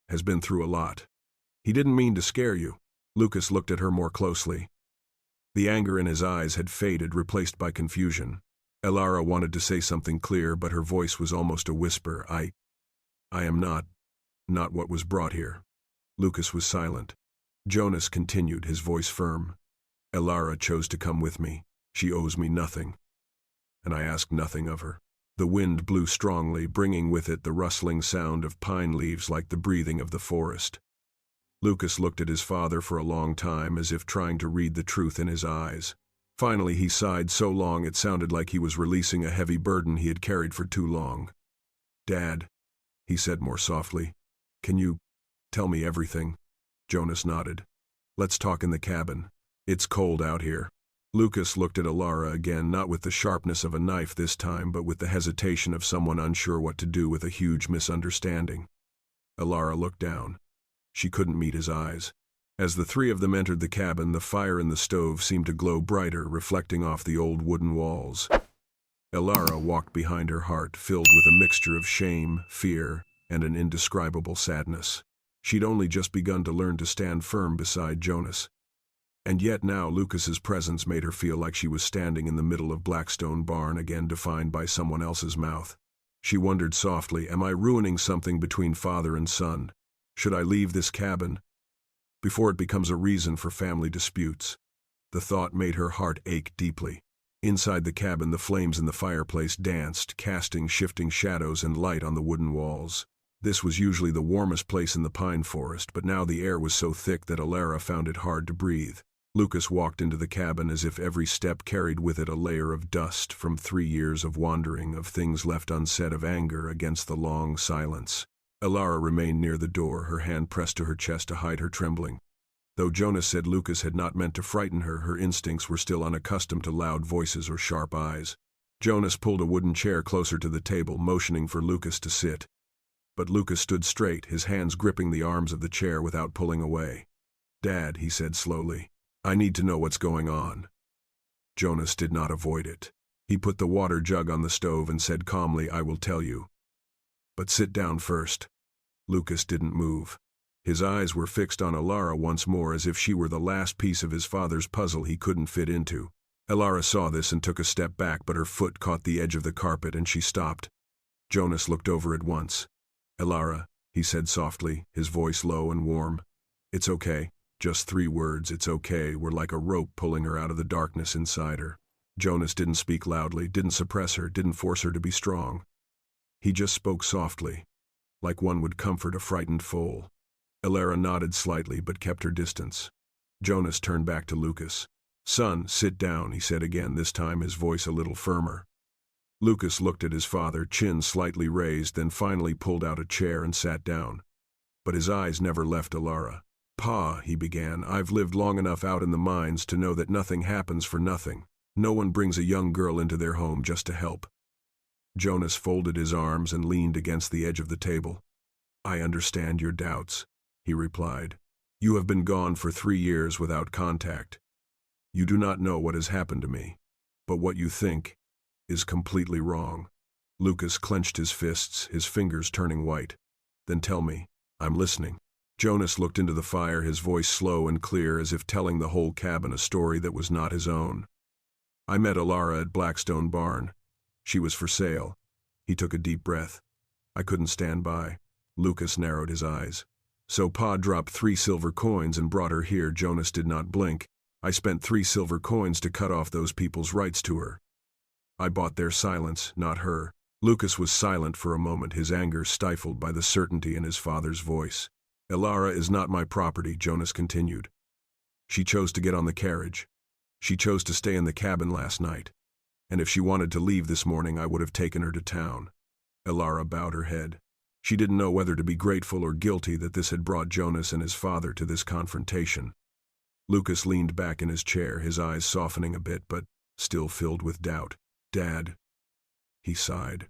has been through a lot. He didn't mean to scare you." Lucas looked at her more closely. The anger in his eyes had faded, replaced by confusion. Elara wanted to say something clear, but her voice was almost a whisper. I am not what was brought here." Lucas was silent. Jonas continued, his voice firm. "Elara chose to come with me. She owes me nothing. And I ask nothing of her." The wind blew strongly, bringing with it the rustling sound of pine leaves like the breathing of the forest. Lucas looked at his father for a long time, as if trying to read the truth in his eyes. Finally he sighed so long it sounded like he was releasing a heavy burden he had carried for too long. "Dad," he said more softly, "can you tell me everything?" Jonas nodded. "Let's talk in the cabin. It's cold out here." Lucas looked at Elara again, not with the sharpness of a knife this time, but with the hesitation of someone unsure what to do with a huge misunderstanding. Elara looked down. She couldn't meet his eyes. As the three of them entered the cabin, the fire in the stove seemed to glow brighter, reflecting off the old wooden walls. Elara walked behind her heart, filled with a mixture of shame, fear, and an indescribable sadness. She'd only just begun to learn to stand firm beside Jonas. And yet now Lucas's presence made her feel like she was standing in the middle of Blackstone Barn, again defined by someone else's mouth. She wondered softly, am I ruining something between father and son? Should I leave this cabin before it becomes a reason for family disputes? The thought made her heart ache deeply. Inside the cabin, the flames in the fireplace danced, casting shifting shadows and light on the wooden walls. This was usually the warmest place in the pine forest, but now the air was so thick that Elara found it hard to breathe. Lucas walked into the cabin as if every step carried with it a layer of dust from 3 years of wandering, of things left unsaid, of anger against the long silence. Elara remained near the door, her hand pressed to her chest to hide her trembling. Though Jonas said Lucas had not meant to frighten her, her instincts were still unaccustomed to loud voices or sharp eyes. Jonas pulled a wooden chair closer to the table, motioning for Lucas to sit. But Lucas stood straight, his hands gripping the arms of the chair without pulling away. "Dad," he said slowly, "I need to know what's going on." Jonas did not avoid it. He put the water jug on the stove and said calmly, "I will tell you. But sit down first." Lucas didn't move. His eyes were fixed on Elara once more, as if she were the last piece of his father's puzzle he couldn't fit into. Elara saw this and took a step back, but her foot caught the edge of the carpet and she stopped. Jonas looked over at once. "Elara," he said softly, his voice low and warm. "It's okay." Just 3 words, "it's okay," were like a rope pulling her out of the darkness inside her. Jonas didn't speak loudly, didn't suppress her, didn't force her to be strong. He just spoke softly, like one would comfort a frightened foal. Elara nodded slightly but kept her distance. Jonas turned back to Lucas. "Son, sit down," he said again, this time his voice a little firmer. Lucas looked at his father, chin slightly raised, then finally pulled out a chair and sat down. But his eyes never left Elara. "Pa," he began, "I've lived long enough out in the mines to know that nothing happens for nothing. No one brings a young girl into their home just to help." Jonas folded his arms and leaned against the edge of the table. "I understand your doubts," he replied. "You have been gone for 3 years without contact. You do not know what has happened to me. But what you think is completely wrong." Lucas clenched his fists, his fingers turning white. "Then tell me. I'm listening." Jonas looked into the fire, his voice slow and clear, as if telling the whole cabin a story that was not his own. "I met Elara at Blackstone Barn. She was for sale." He took a deep breath. "I couldn't stand by." Lucas narrowed his eyes. "So Pa dropped 3 silver coins and brought her here." Jonas did not blink. "I spent 3 silver coins to cut off those people's rights to her. I bought their silence, not her." Lucas was silent for a moment, his anger stifled by the certainty in his father's voice. "Elara is not my property," Jonas continued. "She chose to get on the carriage. She chose to stay in the cabin last night. And if she wanted to leave this morning, I would have taken her to town." Elara bowed her head. She didn't know whether to be grateful or guilty that this had brought Jonas and his father to this confrontation. Lucas leaned back in his chair, his eyes softening a bit, but still filled with doubt. "Dad," he sighed,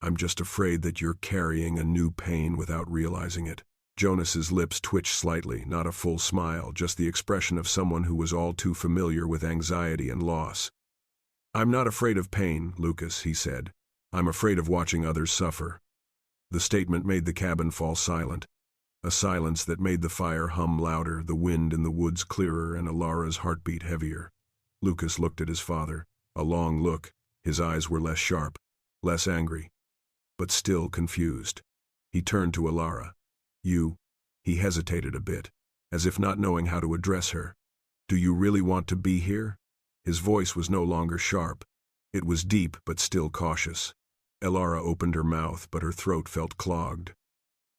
"I'm just afraid that you're carrying a new pain without realizing it." Jonas's lips twitched slightly, not a full smile, just the expression of someone who was all too familiar with anxiety and loss. "I'm not afraid of pain, Lucas," he said. "I'm afraid of watching others suffer." The statement made the cabin fall silent, a silence that made the fire hum louder, the wind in the woods clearer, and Elara's heartbeat heavier. Lucas looked at his father, a long look. His eyes were less sharp, less angry, but still confused. He turned to Elara. "You," he hesitated a bit, as if not knowing how to address her. "Do you really want to be here?" His voice was no longer sharp. It was deep but still cautious. Elara opened her mouth, but her throat felt clogged.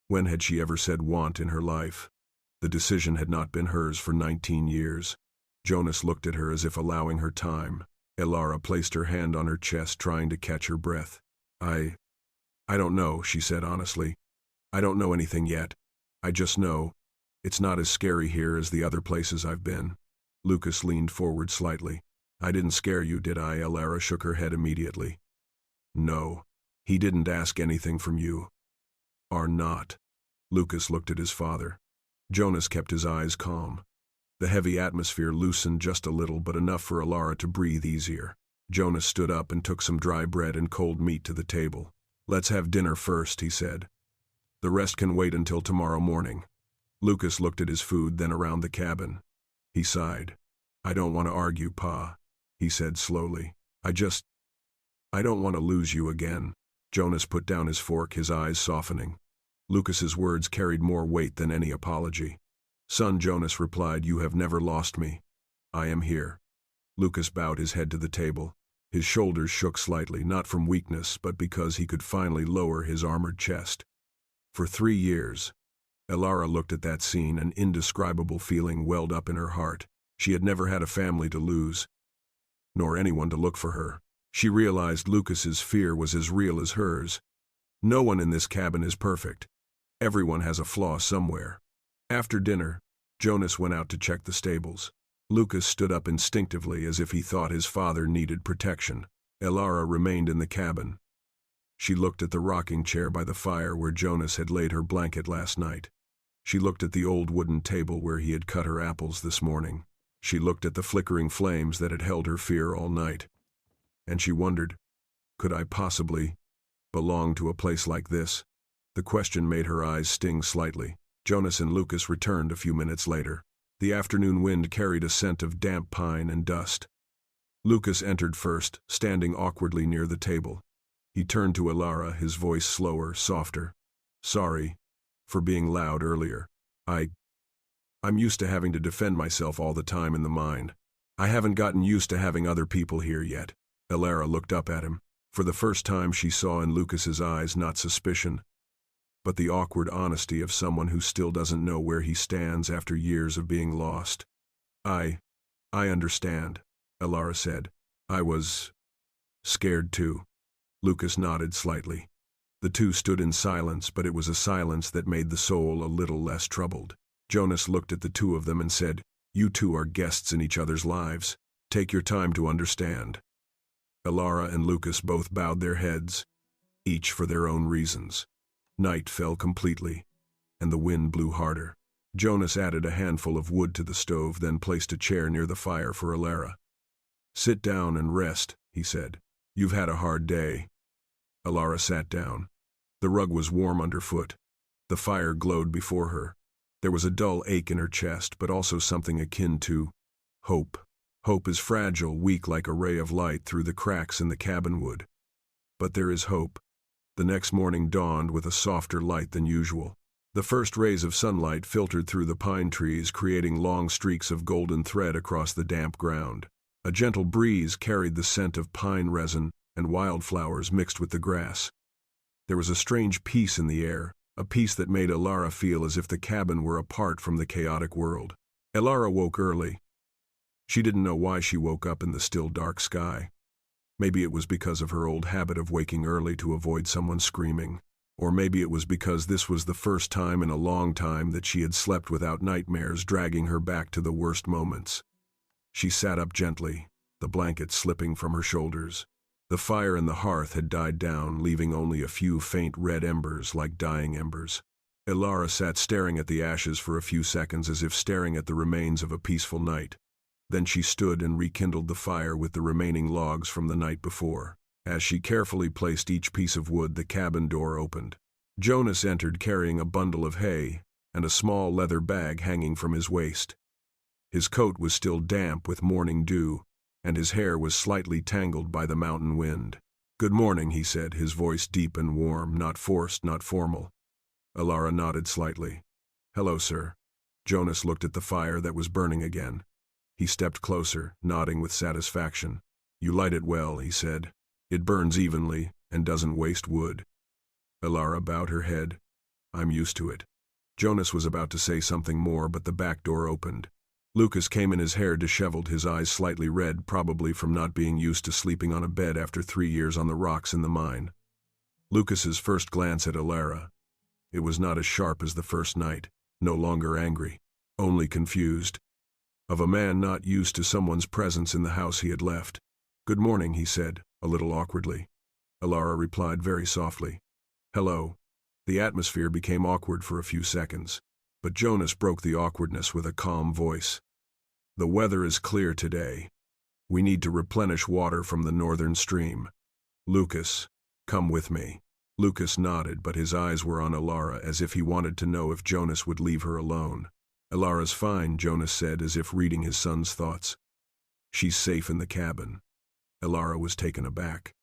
When had she ever said want in her life? The decision had not been hers for 19 years. Jonas looked at her as if allowing her time. Elara placed her hand on her chest, trying to catch her breath. I don't know," she said honestly. "I don't know anything yet. I just know it's not as scary here as the other places I've been." Lucas leaned forward slightly. "I didn't scare you, did I?" Elara shook her head immediately. "No. He didn't ask anything from you. Are not." Lucas looked at his father. Jonas kept his eyes calm. The heavy atmosphere loosened just a little, but enough for Elara to breathe easier. Jonas stood up and took some dry bread and cold meat to the table. "Let's have dinner first," he said. "The rest can wait until tomorrow morning." Lucas looked at his food, then around the cabin. He sighed. "I don't want to argue, Pa," he said slowly. I don't want to lose you again." Jonas put down his fork, his eyes softening. Lucas's words carried more weight than any apology. "Son," Jonas replied, "you have never lost me. I am here." Lucas bowed his head to the table. His shoulders shook slightly, not from weakness, but because he could finally lower his armored chest. For 3 years. Elara looked at that scene, an indescribable feeling welled up in her heart. She had never had a family to lose, nor anyone to look for her. She realized Lucas's fear was as real as hers. No one in this cabin is perfect. Everyone has a flaw somewhere. After dinner, Jonas went out to check the stables. Lucas stood up instinctively as if he thought his father needed protection. Elara remained in the cabin. She looked at the rocking chair by the fire where Jonas had laid her blanket last night. She looked at the old wooden table where he had cut her apples this morning. She looked at the flickering flames that had held her fear all night. And she wondered, could I possibly belong to a place like this? The question made her eyes sting slightly. Jonas and Lucas returned a few minutes later. The afternoon wind carried a scent of damp pine and dust. Lucas entered first, standing awkwardly near the table. He turned to Elara, his voice slower, softer. "Sorry for being loud earlier. I'm used to having to defend myself all the time in the mine. I haven't gotten used to having other people here yet." Elara looked up at him. For the first time she saw in Lucas's eyes not suspicion, but the awkward honesty of someone who still doesn't know where he stands after years of being lost. I understand," Elara said. "I was scared too." Lucas nodded slightly. The two stood in silence, but it was a silence that made the soul a little less troubled. Jonas looked at the two of them and said, "You two are guests in each other's lives. Take your time to understand." Elara and Lucas both bowed their heads, each for their own reasons. Night fell completely, and the wind blew harder. Jonas added a handful of wood to the stove, then placed a chair near the fire for Elara. "Sit down and rest," he said. "You've had a hard day." Elara sat down. The rug was warm underfoot. The fire glowed before her. There was a dull ache in her chest, but also something akin to hope. Hope is fragile, weak like a ray of light through the cracks in the cabin wood. But there is hope. The next morning dawned with a softer light than usual. The first rays of sunlight filtered through the pine trees, creating long streaks of golden thread across the damp ground. A gentle breeze carried the scent of pine resin and wildflowers mixed with the grass. There was a strange peace in the air, a peace that made Elara feel as if the cabin were apart from the chaotic world. Elara woke early. She didn't know why she woke up in the still dark sky. Maybe it was because of her old habit of waking early to avoid someone screaming. Or maybe it was because this was the first time in a long time that she had slept without nightmares dragging her back to the worst moments. She sat up gently, the blanket slipping from her shoulders. The fire in the hearth had died down, leaving only a few faint red embers like dying embers. Elara sat staring at the ashes for a few seconds, as if staring at the remains of a peaceful night. Then she stood and rekindled the fire with the remaining logs from the night before. As she carefully placed each piece of wood, the cabin door opened. Jonas entered carrying a bundle of hay and a small leather bag hanging from his waist. His coat was still damp with morning dew, and his hair was slightly tangled by the mountain wind. "Good morning," he said, his voice deep and warm, not forced, not formal. Elara nodded slightly. "Hello, sir." Jonas looked at the fire that was burning again. He stepped closer, nodding with satisfaction. "You light it well," he said. "It burns evenly and doesn't waste wood." Elara bowed her head. "I'm used to it." Jonas was about to say something more, but the back door opened. Lucas came in, his hair disheveled, his eyes slightly red, probably from not being used to sleeping on a bed after 3 years on the rocks in the mine. Lucas's first glance at Elara. It was not as sharp as the first night, no longer angry, only confused. Of a man not used to someone's presence in the house he had left. "Good morning," he said, a little awkwardly. Elara replied very softly. "Hello." The atmosphere became awkward for a few seconds, but Jonas broke the awkwardness with a calm voice. The weather is clear today. We need to replenish water from the northern stream. Lucas, come with me. Lucas nodded, but his eyes were on Elara as if he wanted to know if Jonas would leave her alone. Elara's fine, Jonas said, as if reading his son's thoughts. She's safe in the cabin. Elara was taken aback.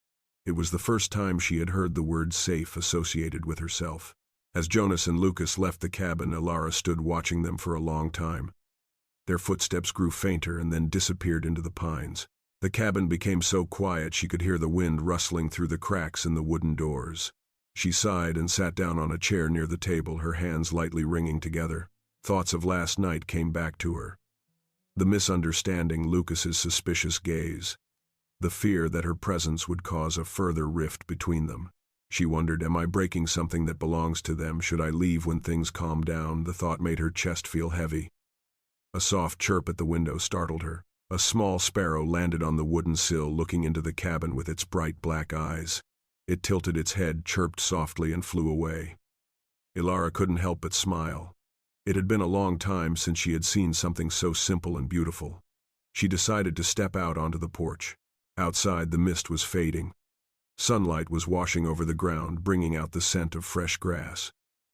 It was the first time she had heard the word safe associated with herself. As Jonas and Lucas left the cabin, Elara stood watching them for a long time. Their footsteps grew fainter and then disappeared into the pines. The cabin became so quiet she could hear the wind rustling through the cracks in the wooden doors. She sighed and sat down on a chair near the table, her hands lightly wringing together. Thoughts of last night came back to her. The misunderstanding, Lucas's suspicious gaze. The fear that her presence would cause a further rift between them. She wondered, am I breaking something that belongs to them? Should I leave when things calm down? The thought made her chest feel heavy. A soft chirp at the window startled her. A small sparrow landed on the wooden sill, looking into the cabin with its bright black eyes. It tilted its head, chirped softly, and flew away. Elara couldn't help but smile. It had been a long time since she had seen something so simple and beautiful. She decided to step out onto the porch. Outside, the mist was fading. Sunlight was washing over the ground, bringing out the scent of fresh grass.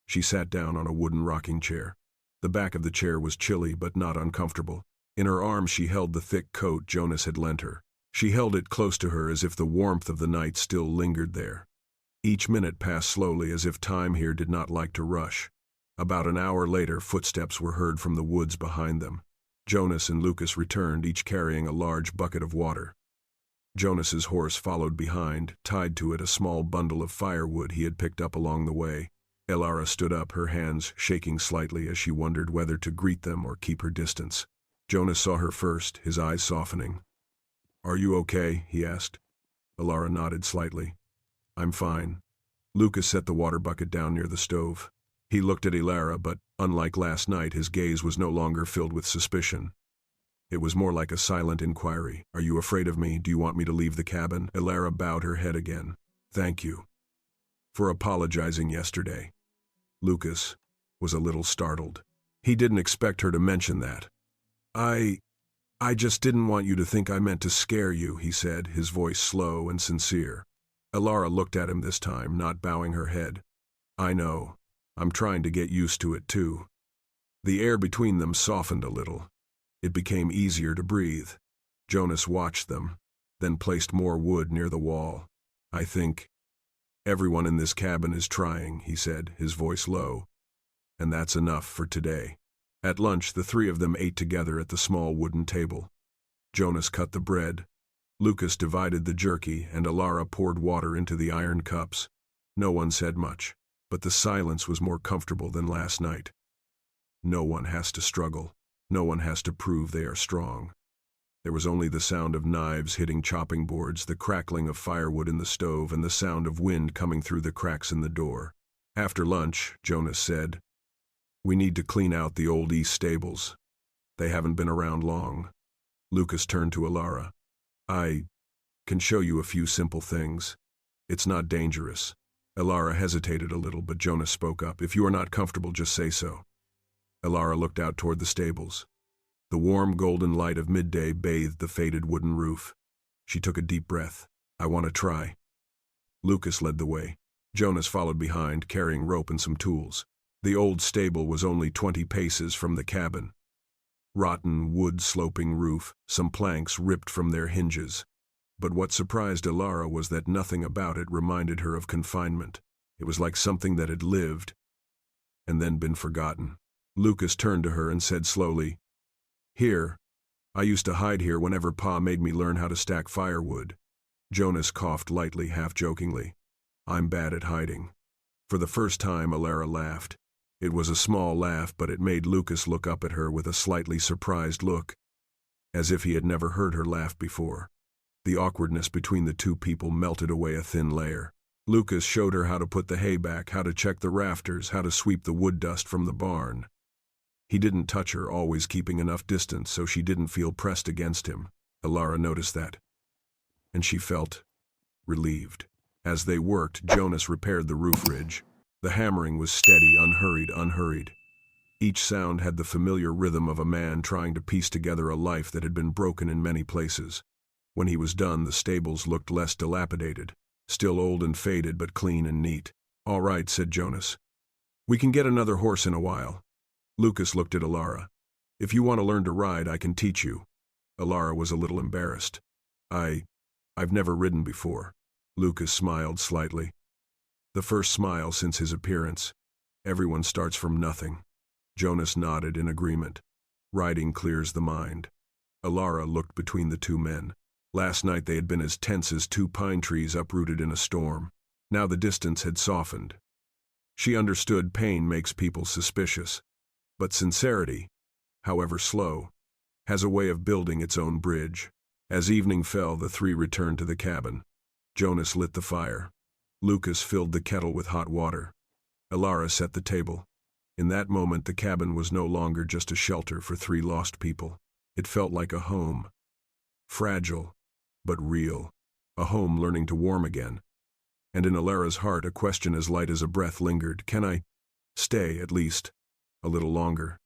She sat down on a wooden rocking chair. The back of the chair was chilly but not uncomfortable. In her arms she held the thick coat Jonas had lent her. She held it close to her as if the warmth of the night still lingered there. Each minute passed slowly, as if time here did not like to rush. About an hour later, footsteps were heard from the woods behind them. Jonas and Lucas returned, each carrying a large bucket of water. Jonas's horse followed behind, tied to it a small bundle of firewood he had picked up along the way. Elara stood up, her hands shaking slightly as she wondered whether to greet them or keep her distance. Jonas saw her first, his eyes softening. "Are you okay?" he asked. Elara nodded slightly. "I'm fine." Lucas set the water bucket down near the stove. He looked at Elara, but, unlike last night, his gaze was no longer filled with suspicion. It was more like a silent inquiry. "Are you afraid of me? Do you want me to leave the cabin?" Elara bowed her head again. "Thank you for apologizing yesterday." Lucas was a little startled. He didn't expect her to mention that. I just didn't want you to think I meant to scare you," he said, his voice slow and sincere. Elara looked at him this time, not bowing her head. "I know. I'm trying to get used to it too." The air between them softened a little. It became easier to breathe. Jonas watched them, then placed more wood near the wall. "I think everyone in this cabin is trying," he said, his voice low. "And that's enough for today." At lunch, the three of them ate together at the small wooden table. Jonas cut the bread. Lucas divided the jerky, and Elara poured water into the iron cups. No one said much, but the silence was more comfortable than last night. No one has to struggle. No one has to prove they are strong. There was only the sound of knives hitting chopping boards, the crackling of firewood in the stove, and the sound of wind coming through the cracks in the door. After lunch, Jonas said, "We need to clean out the old east stables. They haven't been around long." Lucas turned to Elara. "I can show you a few simple things. It's not dangerous." Elara hesitated a little, but Jonas spoke up. "If you are not comfortable, just say so." Elara looked out toward the stables. The warm golden light of midday bathed the faded wooden roof. She took a deep breath. "I want to try." Lucas led the way. Jonas followed behind, carrying rope and some tools. The old stable was only 20 paces from the cabin. Rotten wood-sloping roof, some planks ripped from their hinges. But what surprised Elara was that nothing about it reminded her of confinement. It was like something that had lived and then been forgotten. Lucas turned to her and said slowly, "Here, I used to hide here whenever Pa made me learn how to stack firewood." Jonas coughed lightly, half-jokingly. "I'm bad at hiding." For the first time, Elara laughed. It was a small laugh, but it made Lucas look up at her with a slightly surprised look, as if he had never heard her laugh before. The awkwardness between the two people melted away a thin layer. Lucas showed her how to put the hay back, how to check the rafters, how to sweep the wood dust from the barn. He didn't touch her, always keeping enough distance so she didn't feel pressed against him. Elara noticed that, and she felt relieved. As they worked, Jonas repaired the roof ridge. The hammering was steady, unhurried. Each sound had the familiar rhythm of a man trying to piece together a life that had been broken in many places. When he was done, the stables looked less dilapidated, still old and faded, but clean and neat. "All right," said Jonas. "We can get another horse in a while." Lucas looked at Elara. "If you want to learn to ride, I can teach you." Elara was a little embarrassed. I've never ridden before." Lucas smiled slightly. The first smile since his appearance. Everyone starts from nothing. Jonas nodded in agreement. Riding clears the mind. Elara looked between the two men. Last night they had been as tense as two pine trees uprooted in a storm. Now the distance had softened. She understood pain makes people suspicious. But sincerity, however slow, has a way of building its own bridge. As evening fell, the three returned to the cabin. Jonas lit the fire. Lucas filled the kettle with hot water. Elara set the table. In that moment, the cabin was no longer just a shelter for three lost people. It felt like a home. Fragile, but real. A home learning to warm again. And in Elara's heart, a question as light as a breath lingered. Can I stay, at least, a little longer?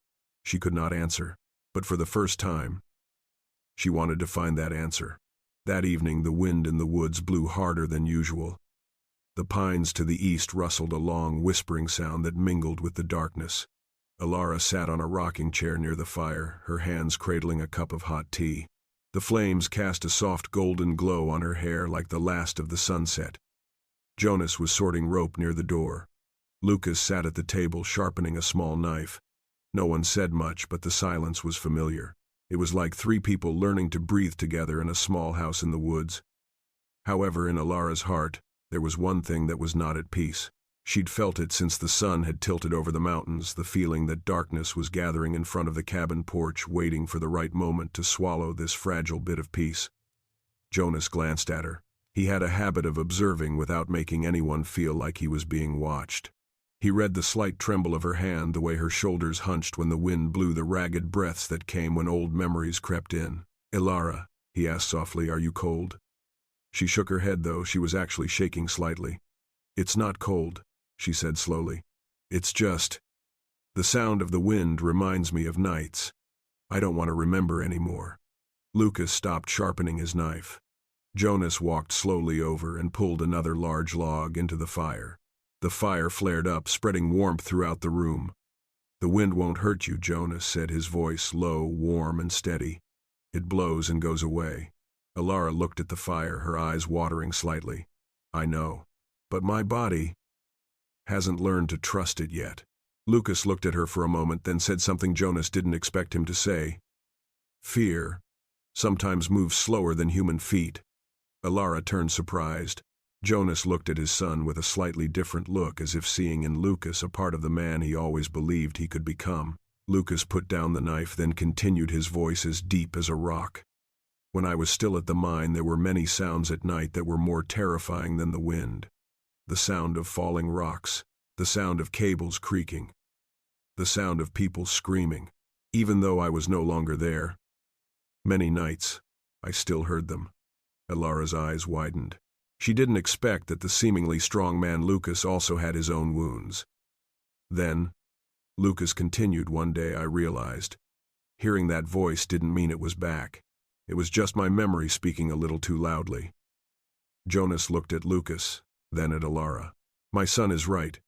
She could not answer. But for the first time, she wanted to find that answer. That evening, the wind in the woods blew harder than usual. The pines to the east rustled, a long, whispering sound that mingled with the darkness. Elara sat on a rocking chair near the fire, her hands cradling a cup of hot tea. The flames cast a soft golden glow on her hair like the last of the sunset. Jonas was sorting rope near the door. Lucas sat at the table, sharpening a small knife. No one said much, but the silence was familiar. It was like three people learning to breathe together in a small house in the woods. However, in Elara's heart, there was one thing that was not at peace. She'd felt it since the sun had tilted over the mountains, the feeling that darkness was gathering in front of the cabin porch, waiting for the right moment to swallow this fragile bit of peace. Jonas glanced at her. He had a habit of observing without making anyone feel like he was being watched. He read the slight tremble of her hand, the way her shoulders hunched when the wind blew, the ragged breaths that came when old memories crept in. "Elara," he asked softly, "are you cold?" She shook her head, though she was actually shaking slightly. "It's not cold," she said slowly. "It's just, the sound of the wind reminds me of nights. I don't want to remember anymore." Lucas stopped sharpening his knife. Jonas walked slowly over and pulled another large log into the fire. The fire flared up, spreading warmth throughout the room. "The wind won't hurt you," Jonas said, his voice low, warm, and steady. "It blows and goes away." Elara looked at the fire, her eyes watering slightly. "I know, but my body hasn't learned to trust it yet." Lucas looked at her for a moment, then said something Jonas didn't expect him to say. "Fear sometimes moves slower than human feet." Elara turned surprised. Jonas looked at his son with a slightly different look, as if seeing in Lucas a part of the man he always believed he could become. Lucas put down the knife, then continued, his voice as deep as a rock. "When I was still at the mine, there were many sounds at night that were more terrifying than the wind. The sound of falling rocks, the sound of cables creaking, the sound of people screaming. Even though I was no longer there, many nights, I still heard them." Elara's eyes widened. She didn't expect that the seemingly strong man Lucas also had his own wounds. "Then," Lucas continued, "one day I realized, hearing that voice didn't mean it was back. It was just my memory speaking a little too loudly." Jonas looked at Lucas, then at Elara. "My son is right.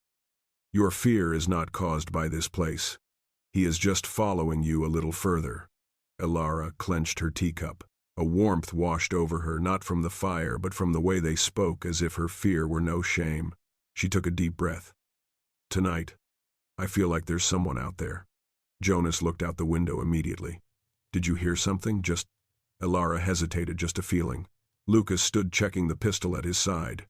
Your fear is not caused by this place. He is just following you a little further." Elara clenched her teacup. A warmth washed over her, not from the fire, but from the way they spoke, as if her fear were no shame. She took a deep breath. "Tonight, I feel like there's someone out there." Jonas looked out the window immediately. "Did you hear something? Just—" Elara hesitated. "Just a feeling." Lucas stood checking the pistol at his side.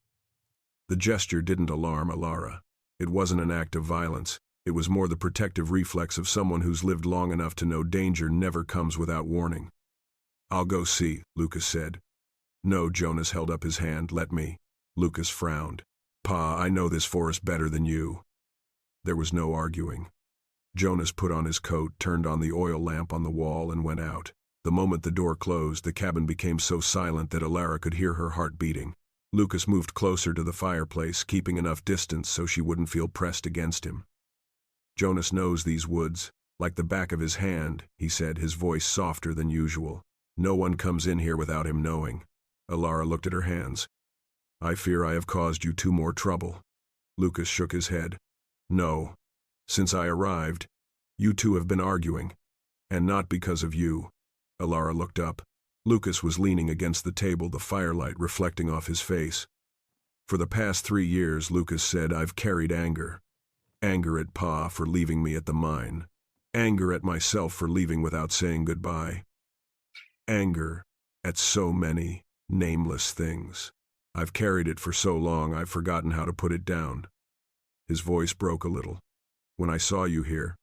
The gesture didn't alarm Elara. It wasn't an act of violence. It was more the protective reflex of someone who's lived long enough to know danger never comes without warning. "I'll go see," Lucas said. "No," Jonas held up his hand. "Let me." Lucas frowned. "Pa, I know this forest better than you." There was no arguing. Jonas put on his coat, turned on the oil lamp on the wall, and went out. The moment the door closed, the cabin became so silent that Elara could hear her heart beating. Lucas moved closer to the fireplace, keeping enough distance so she wouldn't feel pressed against him. Jonas knows these woods, like the back of his hand, he said, his voice softer than usual. No one comes in here without him knowing. Elara looked at her hands. I fear I have caused you two more trouble. Lucas shook his head. No. Since I arrived, you two have been arguing. And not because of you. Elara looked up. Lucas was leaning against the table, the firelight reflecting off his face. For the past 3 years, Lucas said, I've carried anger. Anger at Pa for leaving me at the mine. Anger at myself for leaving without saying goodbye. Anger at so many nameless things. I've carried it for so long I've forgotten how to put it down. His voice broke a little. When I saw you here,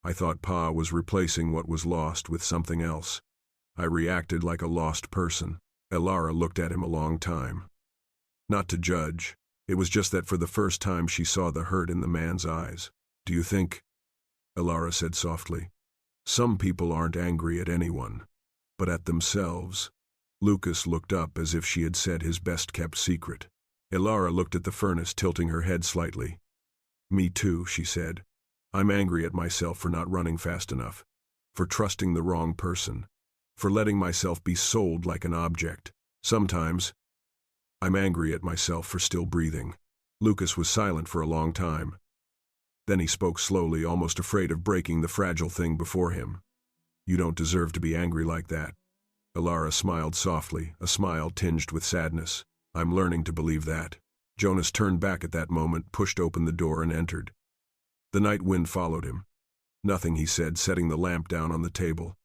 I thought Pa was replacing what was lost with something else. I reacted like a lost person. Elara looked at him a long time. Not to judge, it was just that for the first time she saw the hurt in the man's eyes. Do you think? Elara said softly. Some people aren't angry at anyone, but at themselves. Lucas looked up as if she had said his best-kept secret. Elara looked at the furnace, tilting her head slightly. Me too, she said. I'm angry at myself for not running fast enough, for trusting the wrong person, for letting myself be sold like an object. Sometimes, I'm angry at myself for still breathing. Lucas was silent for a long time. Then he spoke slowly, almost afraid of breaking the fragile thing before him. You don't deserve to be angry like that. Elara smiled softly, a smile tinged with sadness. I'm learning to believe that. Jonas turned back at that moment, pushed open the door and entered. The night wind followed him. Nothing, he said, setting the lamp down on the table.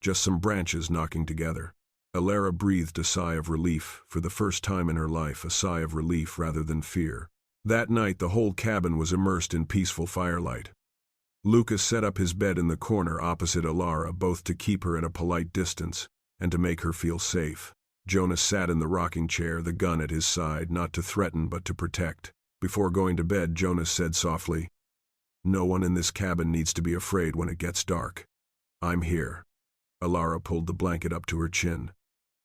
Just some branches knocking together. Elara breathed a sigh of relief, for the first time in her life, a sigh of relief rather than fear. That night the whole cabin was immersed in peaceful firelight. Lucas set up his bed in the corner opposite Elara, both to keep her at a polite distance and to make her feel safe. Jonas sat in the rocking chair, the gun at his side, not to threaten but to protect. Before going to bed, Jonas said softly, No one in this cabin needs to be afraid when it gets dark. I'm here. Elara pulled the blanket up to her chin.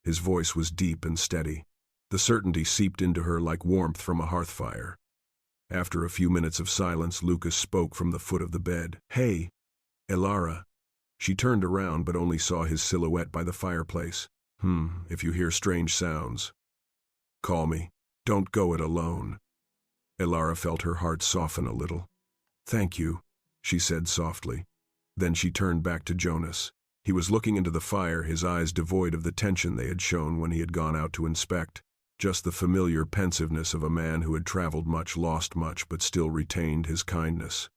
His voice was deep and steady. The certainty seeped into her like warmth from a hearth fire. After a few minutes of silence, Lucas spoke from the foot of the bed. Hey, Elara. She turned around but only saw his silhouette by the fireplace. If you hear strange sounds, call me. Don't go it alone. Elara felt her heart soften a little. Thank you, she said softly. Then she turned back to Jonas. He was looking into the fire, his eyes devoid of the tension they had shown when he had gone out to inspect. Just the familiar pensiveness of a man who had traveled much, lost much, but still retained his kindness.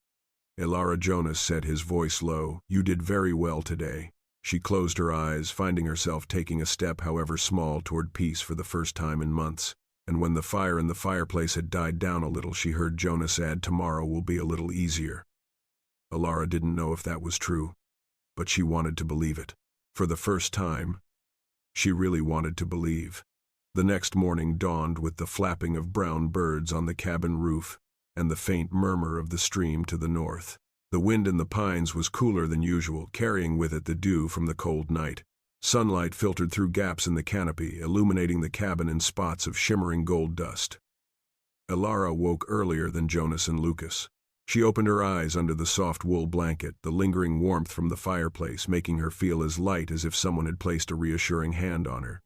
Elara, Jonas said, his voice low, You did very well today. She closed her eyes, finding herself taking a step, however small, toward peace for the first time in months. And when the fire in the fireplace had died down a little, she heard Jonas add, Tomorrow will be a little easier. Elara didn't know if that was true, but she wanted to believe it. For the first time, she really wanted to believe. The next morning dawned with the flapping of brown birds on the cabin roof and the faint murmur of the stream to the north. The wind in the pines was cooler than usual, carrying with it the dew from the cold night. Sunlight filtered through gaps in the canopy, illuminating the cabin in spots of shimmering gold dust. Elara woke earlier than Jonas and Lucas. She opened her eyes under the soft wool blanket, the lingering warmth from the fireplace making her feel as light as if someone had placed a reassuring hand on her.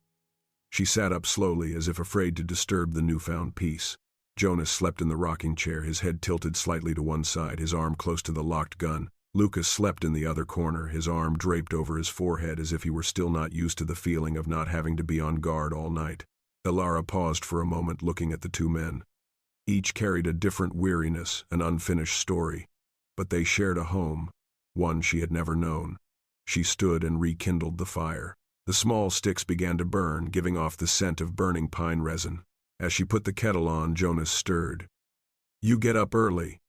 She sat up slowly, as if afraid to disturb the newfound peace. Jonas slept in the rocking chair, his head tilted slightly to one side, his arm close to the locked gun. Lucas slept in the other corner, his arm draped over his forehead as if he were still not used to the feeling of not having to be on guard all night. Elara paused for a moment, looking at the two men. Each carried a different weariness, an unfinished story, but they shared a home, one she had never known. She stood and rekindled the fire. The small sticks began to burn, giving off the scent of burning pine resin. As she put the kettle on, Jonas stirred. You get up early.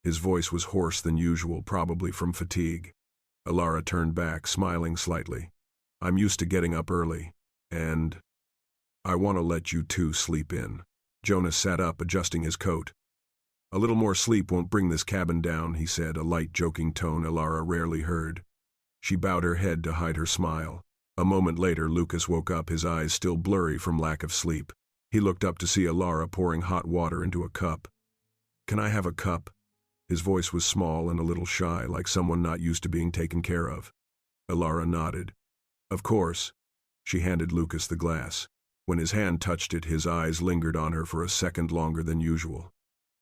His voice was hoarse than usual, probably from fatigue. Elara turned back, smiling slightly. I'm used to getting up early, and I want to let you two sleep in. Jonas sat up, adjusting his coat. A little more sleep won't bring this cabin down, he said, a light, joking tone Elara rarely heard. She bowed her head to hide her smile. A moment later, Lucas woke up, his eyes still blurry from lack of sleep. He looked up to see Elara pouring hot water into a cup. "Can I have a cup?" His voice was small and a little shy, like someone not used to being taken care of. Elara nodded. "Of course." She handed Lucas the glass. When his hand touched it, his eyes lingered on her for a second longer than usual.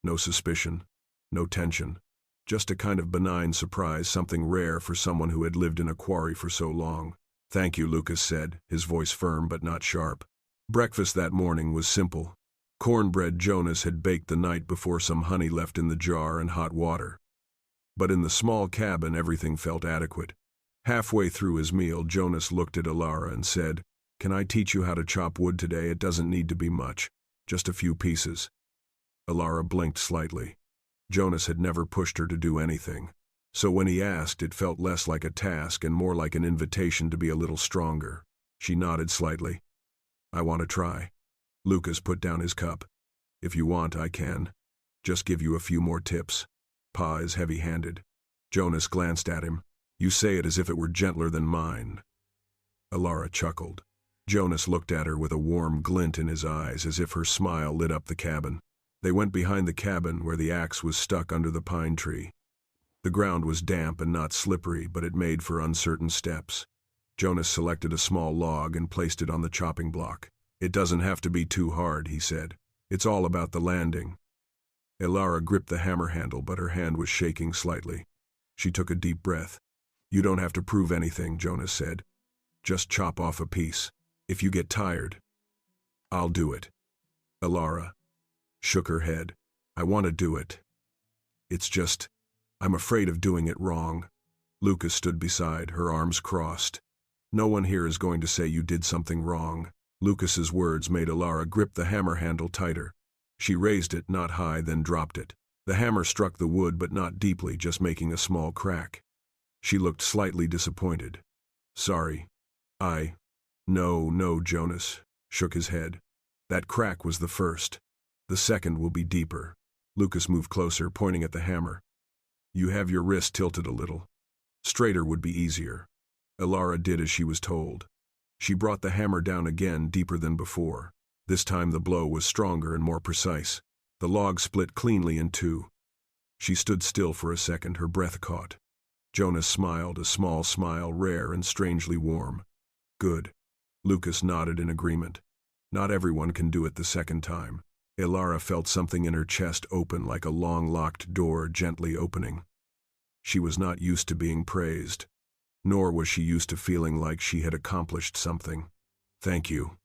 No suspicion, no tension, just a kind of benign surprise, something rare for someone who had lived in a quarry for so long. "Thank you," Lucas said, his voice firm but not sharp. Breakfast that morning was simple. Cornbread Jonas had baked the night before, some honey left in the jar, and hot water. But in the small cabin, everything felt adequate. Halfway through his meal, Jonas looked at Elara and said, "Can I teach you how to chop wood today? It doesn't need to be much, just a few pieces." Elara blinked slightly. Jonas had never pushed her to do anything, so when he asked, it felt less like a task and more like an invitation to be a little stronger. She nodded slightly. "I want to try." Lucas put down his cup. "If you want, I can. Just give you a few more tips. Pa is heavy-handed." Jonas glanced at him. "You say it as if it were gentler than mine." Elara chuckled. Jonas looked at her with a warm glint in his eyes, as if her smile lit up the cabin. They went behind the cabin, where the axe was stuck under the pine tree. The ground was damp and not slippery, but it made for uncertain steps. Jonas selected a small log and placed it on the chopping block. "It doesn't have to be too hard," he said. "It's all about the landing." Elara gripped the hammer handle, but her hand was shaking slightly. She took a deep breath. "You don't have to prove anything," Jonas said. "Just chop off a piece. If you get tired, I'll do it." Elara shook her head. "I want to do it. It's just, I'm afraid of doing it wrong." Lucas stood beside, her arms crossed. "No one here is going to say you did something wrong." Lucas's words made Elara grip the hammer handle tighter. She raised it, not high, then dropped it. The hammer struck the wood, but not deeply, just making a small crack. She looked slightly disappointed. "Sorry. No, Jonas shook his head. "That crack was the first. The second will be deeper." Lucas moved closer, pointing at the hammer. "You have your wrist tilted a little. Straighter would be easier." Elara did as she was told. She brought the hammer down again, deeper than before. This time the blow was stronger and more precise. The log split cleanly in two. She stood still for a second, her breath caught. Jonas smiled, a small smile, rare and strangely warm. "Good." Lucas nodded in agreement. Not everyone can do it the second time. Elara felt something in her chest open, like a long-locked door gently opening. She was not used to being praised, nor was she used to feeling like she had accomplished something. "Thank you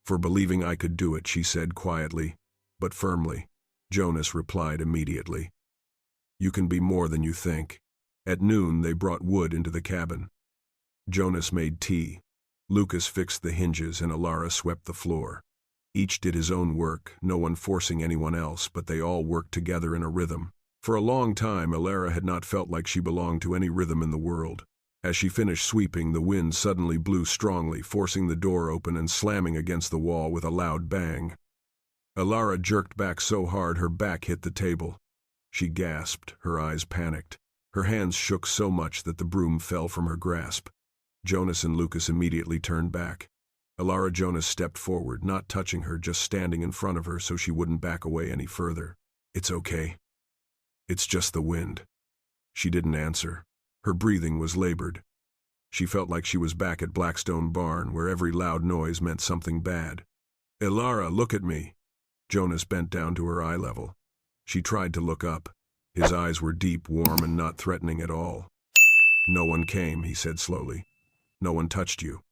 for believing I could do it," she said quietly, but firmly. Jonas replied immediately. "You can be more than you think." At noon, they brought wood into the cabin. Jonas made tea. Lucas fixed the hinges and Elara swept the floor. Each did his own work, no one forcing anyone else, but they all worked together in a rhythm. For a long time, Elara had not felt like she belonged to any rhythm in the world. As she finished sweeping, the wind suddenly blew strongly, forcing the door open and slamming against the wall with a loud bang. Elara jerked back so hard her back hit the table. She gasped, her eyes panicked. Her hands shook so much that the broom fell from her grasp. Jonas and Lucas immediately turned back. Jonas stepped forward, not touching her, just standing in front of her so she wouldn't back away any further. "It's okay. It's just the wind." She didn't answer. Her breathing was labored. She felt like she was back at Blackstone Barn, where every loud noise meant something bad. "Elara, look at me." Jonas bent down to her eye level. She tried to look up. His eyes were deep, warm, and not threatening at all. "No one came," he said slowly. "No one touched you."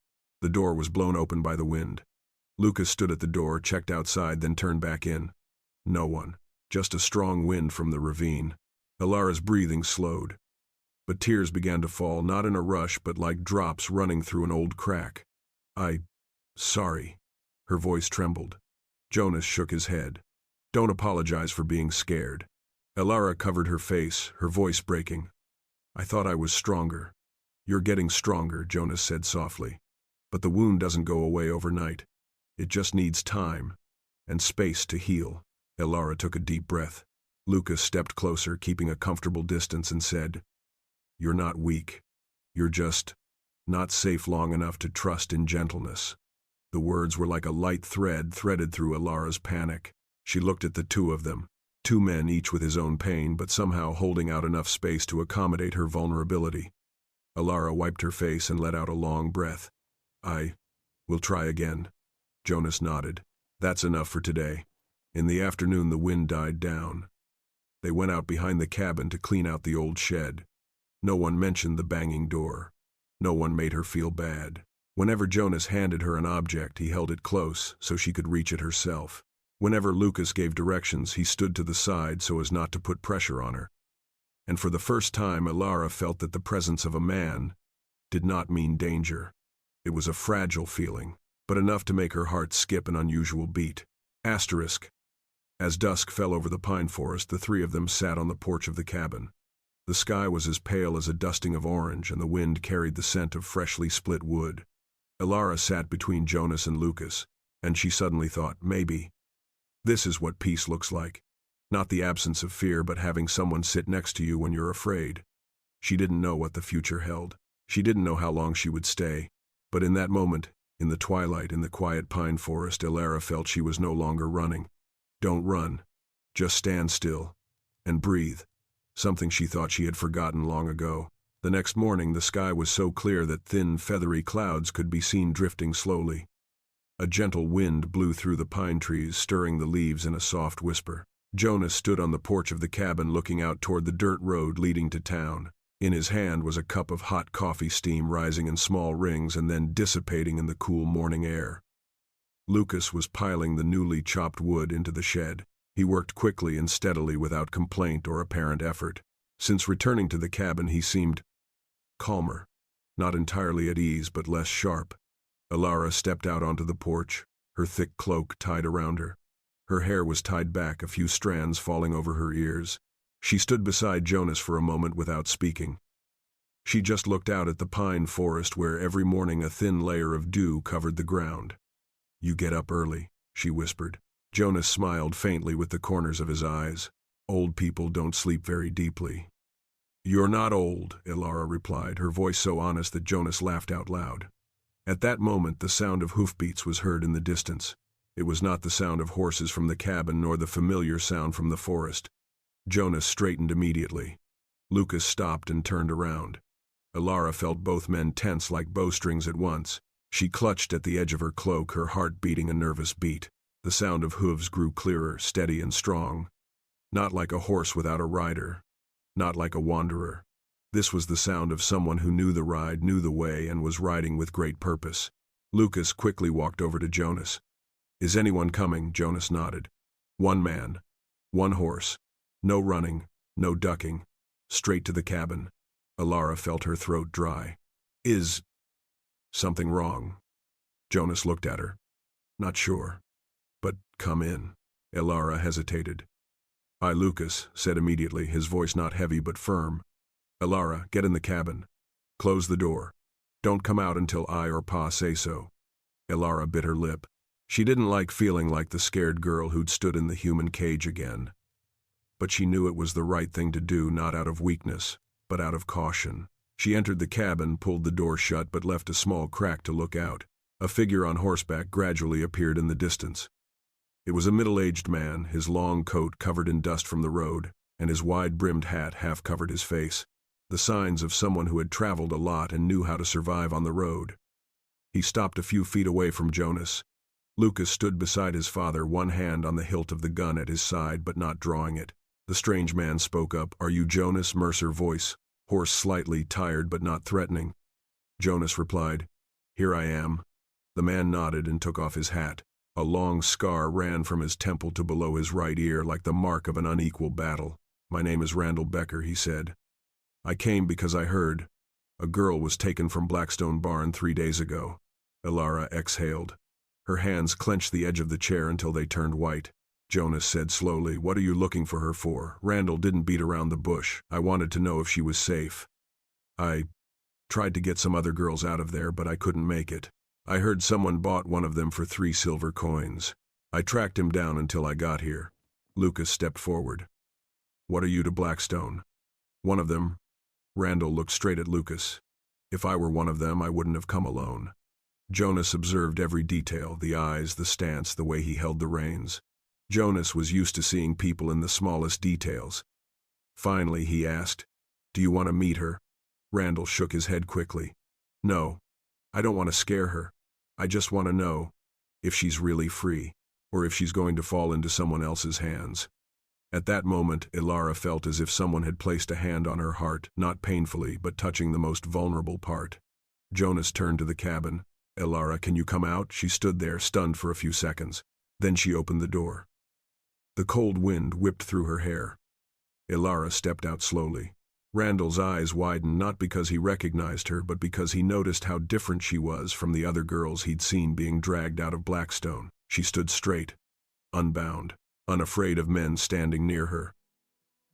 The door was blown open by the wind. Lucas stood at the door, checked outside, then turned back in. No one. Just a strong wind from the ravine. Elara's breathing slowed. But tears began to fall, not in a rush, but like drops running through an old crack. Sorry." Her voice trembled. Jonas shook his head. "Don't apologize for being scared." Elara covered her face, her voice breaking. "I thought I was stronger." "You're getting stronger," Jonas said softly. "But the wound doesn't go away overnight. It just needs time and space to heal." Elara took a deep breath. Lucas stepped closer, keeping a comfortable distance, and said, "You're not weak. You're just not safe long enough to trust in gentleness." The words were like a light thread threaded through Elara's panic. She looked at the two of them, two men each with his own pain, but somehow holding out enough space to accommodate her vulnerability. Elara wiped her face and let out a long breath. We'll try again. Jonas nodded. That's enough for today. In the afternoon the wind died down. They went out behind the cabin to clean out the old shed. No one mentioned the banging door. No one made her feel bad. Whenever Jonas handed her an object, he held it close so she could reach it herself. Whenever Lucas gave directions, he stood to the side so as not to put pressure on her. And for the first time, Elara felt that the presence of a man did not mean danger. It was a fragile feeling, but enough to make her heart skip an unusual beat. Asterisk. As dusk fell over the pine forest, the three of them sat on the porch of the cabin. The sky was as pale as a dusting of orange, and the wind carried the scent of freshly split wood. Elara sat between Jonas and Lucas, and she suddenly thought, maybe this is what peace looks like. Not the absence of fear, but having someone sit next to you when you're afraid. She didn't know what the future held. She didn't know how long she would stay. But in that moment, in the twilight, in the quiet pine forest, Elara felt she was no longer running. Don't run. Just stand still. And breathe. Something she thought she had forgotten long ago. The next morning, the sky was so clear that thin, feathery clouds could be seen drifting slowly. A gentle wind blew through the pine trees, stirring the leaves in a soft whisper. Jonas stood on the porch of the cabin looking out toward the dirt road leading to town. In his hand was a cup of hot coffee, steam rising in small rings and then dissipating in the cool morning air. Lucas was piling the newly chopped wood into the shed. He worked quickly and steadily without complaint or apparent effort. Since returning to the cabin, he seemed calmer, not entirely at ease, but less sharp. Elara stepped out onto the porch, her thick cloak tied around her. Her hair was tied back, a few strands falling over her ears. She stood beside Jonas for a moment without speaking. She just looked out at the pine forest where every morning a thin layer of dew covered the ground. You get up early, she whispered. Jonas smiled faintly with the corners of his eyes. Old people don't sleep very deeply. You're not old, Elara replied, her voice so honest that Jonas laughed out loud. At that moment, the sound of hoofbeats was heard in the distance. It was not the sound of horses from the cabin, nor the familiar sound from the forest. Jonas straightened immediately. Lucas stopped and turned around. Elara felt both men tense like bowstrings at once. She clutched at the edge of her cloak, her heart beating a nervous beat. The sound of hooves grew clearer, steady and strong. Not like a horse without a rider. Not like a wanderer. This was the sound of someone who knew the ride, knew the way, and was riding with great purpose. Lucas quickly walked over to Jonas. Is anyone coming? Jonas nodded. One man. One horse. No running. No ducking. Straight to the cabin. Elara felt her throat dry. Is something wrong? Jonas looked at her. Not sure. But come in. Elara hesitated. Lucas said immediately, his voice not heavy but firm. Elara, get in the cabin. Close the door. Don't come out until I or Pa say so. Elara bit her lip. She didn't like feeling like the scared girl who'd stood in the human cage again. But she knew it was the right thing to do, not out of weakness, but out of caution. She entered the cabin, pulled the door shut, but left a small crack to look out. A figure on horseback gradually appeared in the distance. It was a middle-aged man, his long coat covered in dust from the road, and his wide-brimmed hat half covered his face. The signs of someone who had traveled a lot and knew how to survive on the road. He stopped a few feet away from Jonas. Lucas stood beside his father, one hand on the hilt of the gun at his side but not drawing it. The strange man spoke up. Are you Jonas Mercer? Voice, hoarse, slightly, tired but not threatening. Jonas replied, Here I am. The man nodded and took off his hat. A long scar ran from his temple to below his right ear like the mark of an unequal battle. My name is Randall Becker, he said. I came because I heard a girl was taken from Blackstone Barn 3 days ago. Elara exhaled. Her hands clenched the edge of the chair until they turned white. Jonas said slowly, What are you looking for her for? Randall didn't beat around the bush. I wanted to know if she was safe. I tried to get some other girls out of there, but I couldn't make it. I heard someone bought one of them for 3 silver coins. I tracked him down until I got here. Lucas stepped forward. What are you to Blackstone? One of them. Randall looked straight at Lucas. If I were one of them, I wouldn't have come alone. Jonas observed every detail, the eyes, the stance, the way he held the reins. Jonas was used to seeing people in the smallest details. Finally, he asked, "Do you want to meet her?" Randall shook his head quickly. "No, I don't want to scare her. I just want to know if she's really free, or if she's going to fall into someone else's hands." At that moment, Elara felt as if someone had placed a hand on her heart, not painfully, but touching the most vulnerable part. Jonas turned to the cabin. "Elara, can you come out?" She stood there, stunned for a few seconds. Then she opened the door. The cold wind whipped through her hair. Elara stepped out slowly. Randall's eyes widened, not because he recognized her, but because he noticed how different she was from the other girls he'd seen being dragged out of Blackstone. She stood straight, unbound, unafraid of men standing near her.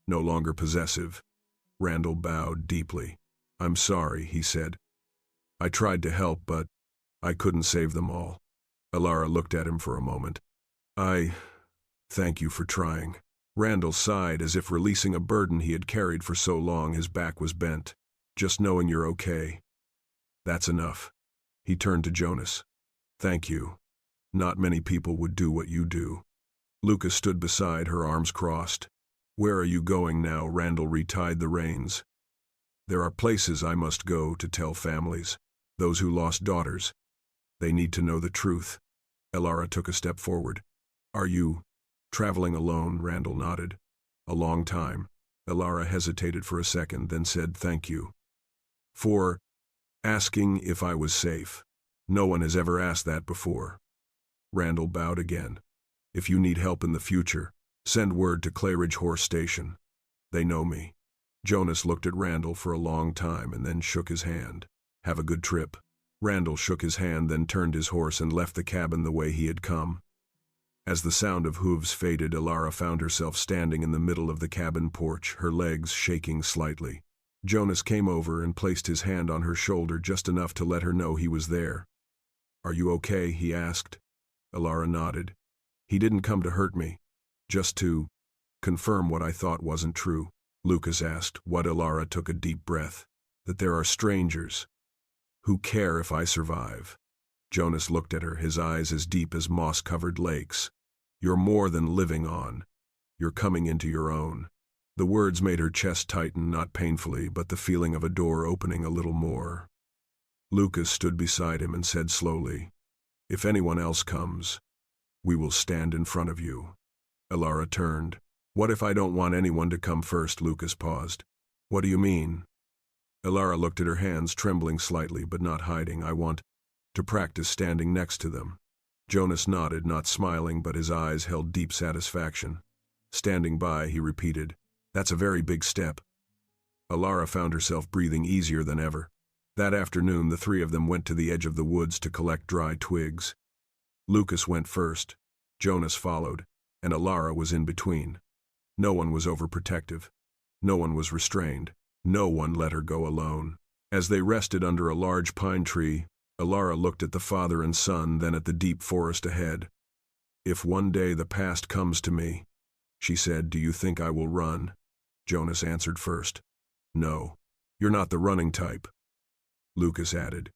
No longer possessive. Randall bowed deeply. "I'm sorry," he said. "I tried to help, but I couldn't save them all." Elara looked at him for a moment. Thank you for trying." Randall sighed, as if releasing a burden he had carried for so long his back was bent. "Just knowing you're okay. That's enough." He turned to Jonas. "Thank you. Not many people would do what you do." Lucas stood beside, her arms crossed. "Where are you going now?" Randall retied the reins. "There are places I must go to tell families. Those who lost daughters. They need to know the truth." Elara took a step forward. "Are you traveling alone?" Randall nodded. "A long time." Elara hesitated for a second, then said, "Thank you for asking if I was safe. No one has ever asked that before." Randall bowed again. "If you need help in the future, send word to Claridge Horse Station. They know me." Jonas looked at Randall for a long time and then shook his hand. "Have a good trip." Randall shook his hand, then turned his horse and left the cabin the way he had come. As the sound of hooves faded, Elara found herself standing in the middle of the cabin porch, her legs shaking slightly. Jonas came over and placed his hand on her shoulder, just enough to let her know he was there. "Are you okay?" he asked. Elara nodded. "He didn't come to hurt me. Just to confirm what I thought wasn't true." Lucas asked. "What?" Elara took a deep breath. "That there are strangers who care if I survive." Jonas looked at her, his eyes as deep as moss-covered lakes. "You're more than living on. You're coming into your own." The words made her chest tighten, not painfully, but the feeling of a door opening a little more. Lucas stood beside him and said slowly, "If anyone else comes, we will stand in front of you." Elara turned. "What if I don't want anyone to come first?" Lucas paused. "What do you mean?" Elara looked at her hands, trembling slightly, but not hiding. "I want to practice standing next to them." Jonas nodded, not smiling, but his eyes held deep satisfaction. "Standing by," he repeated. "That's a very big step." Elara found herself breathing easier than ever. That afternoon, the three of them went to the edge of the woods to collect dry twigs. Lucas went first, Jonas followed, and Elara was in between. No one was overprotective. No one was restrained. No one let her go alone. As they rested under a large pine tree, Elara looked at the father and son, then at the deep forest ahead. "If one day the past comes to me," she said, "do you think I will run?" Jonas answered first. "No, you're not the running type." Lucas added,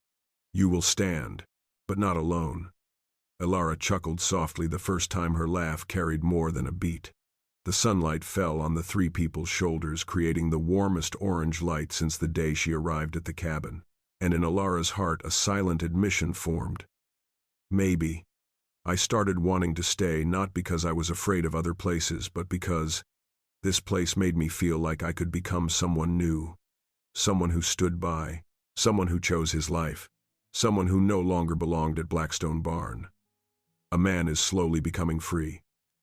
"You will stand, but not alone." Elara chuckled softly, the first time her laugh carried more than a beat. The sunlight fell on the three people's shoulders, creating the warmest orange light since the day she arrived at the cabin. And in Elara's heart a silent admission formed. "Maybe I started wanting to stay, not because I was afraid of other places, but because this place made me feel like I could become someone new. Someone who stood by. Someone who chose his life. Someone who no longer belonged at Blackstone Barn." A man is slowly becoming free.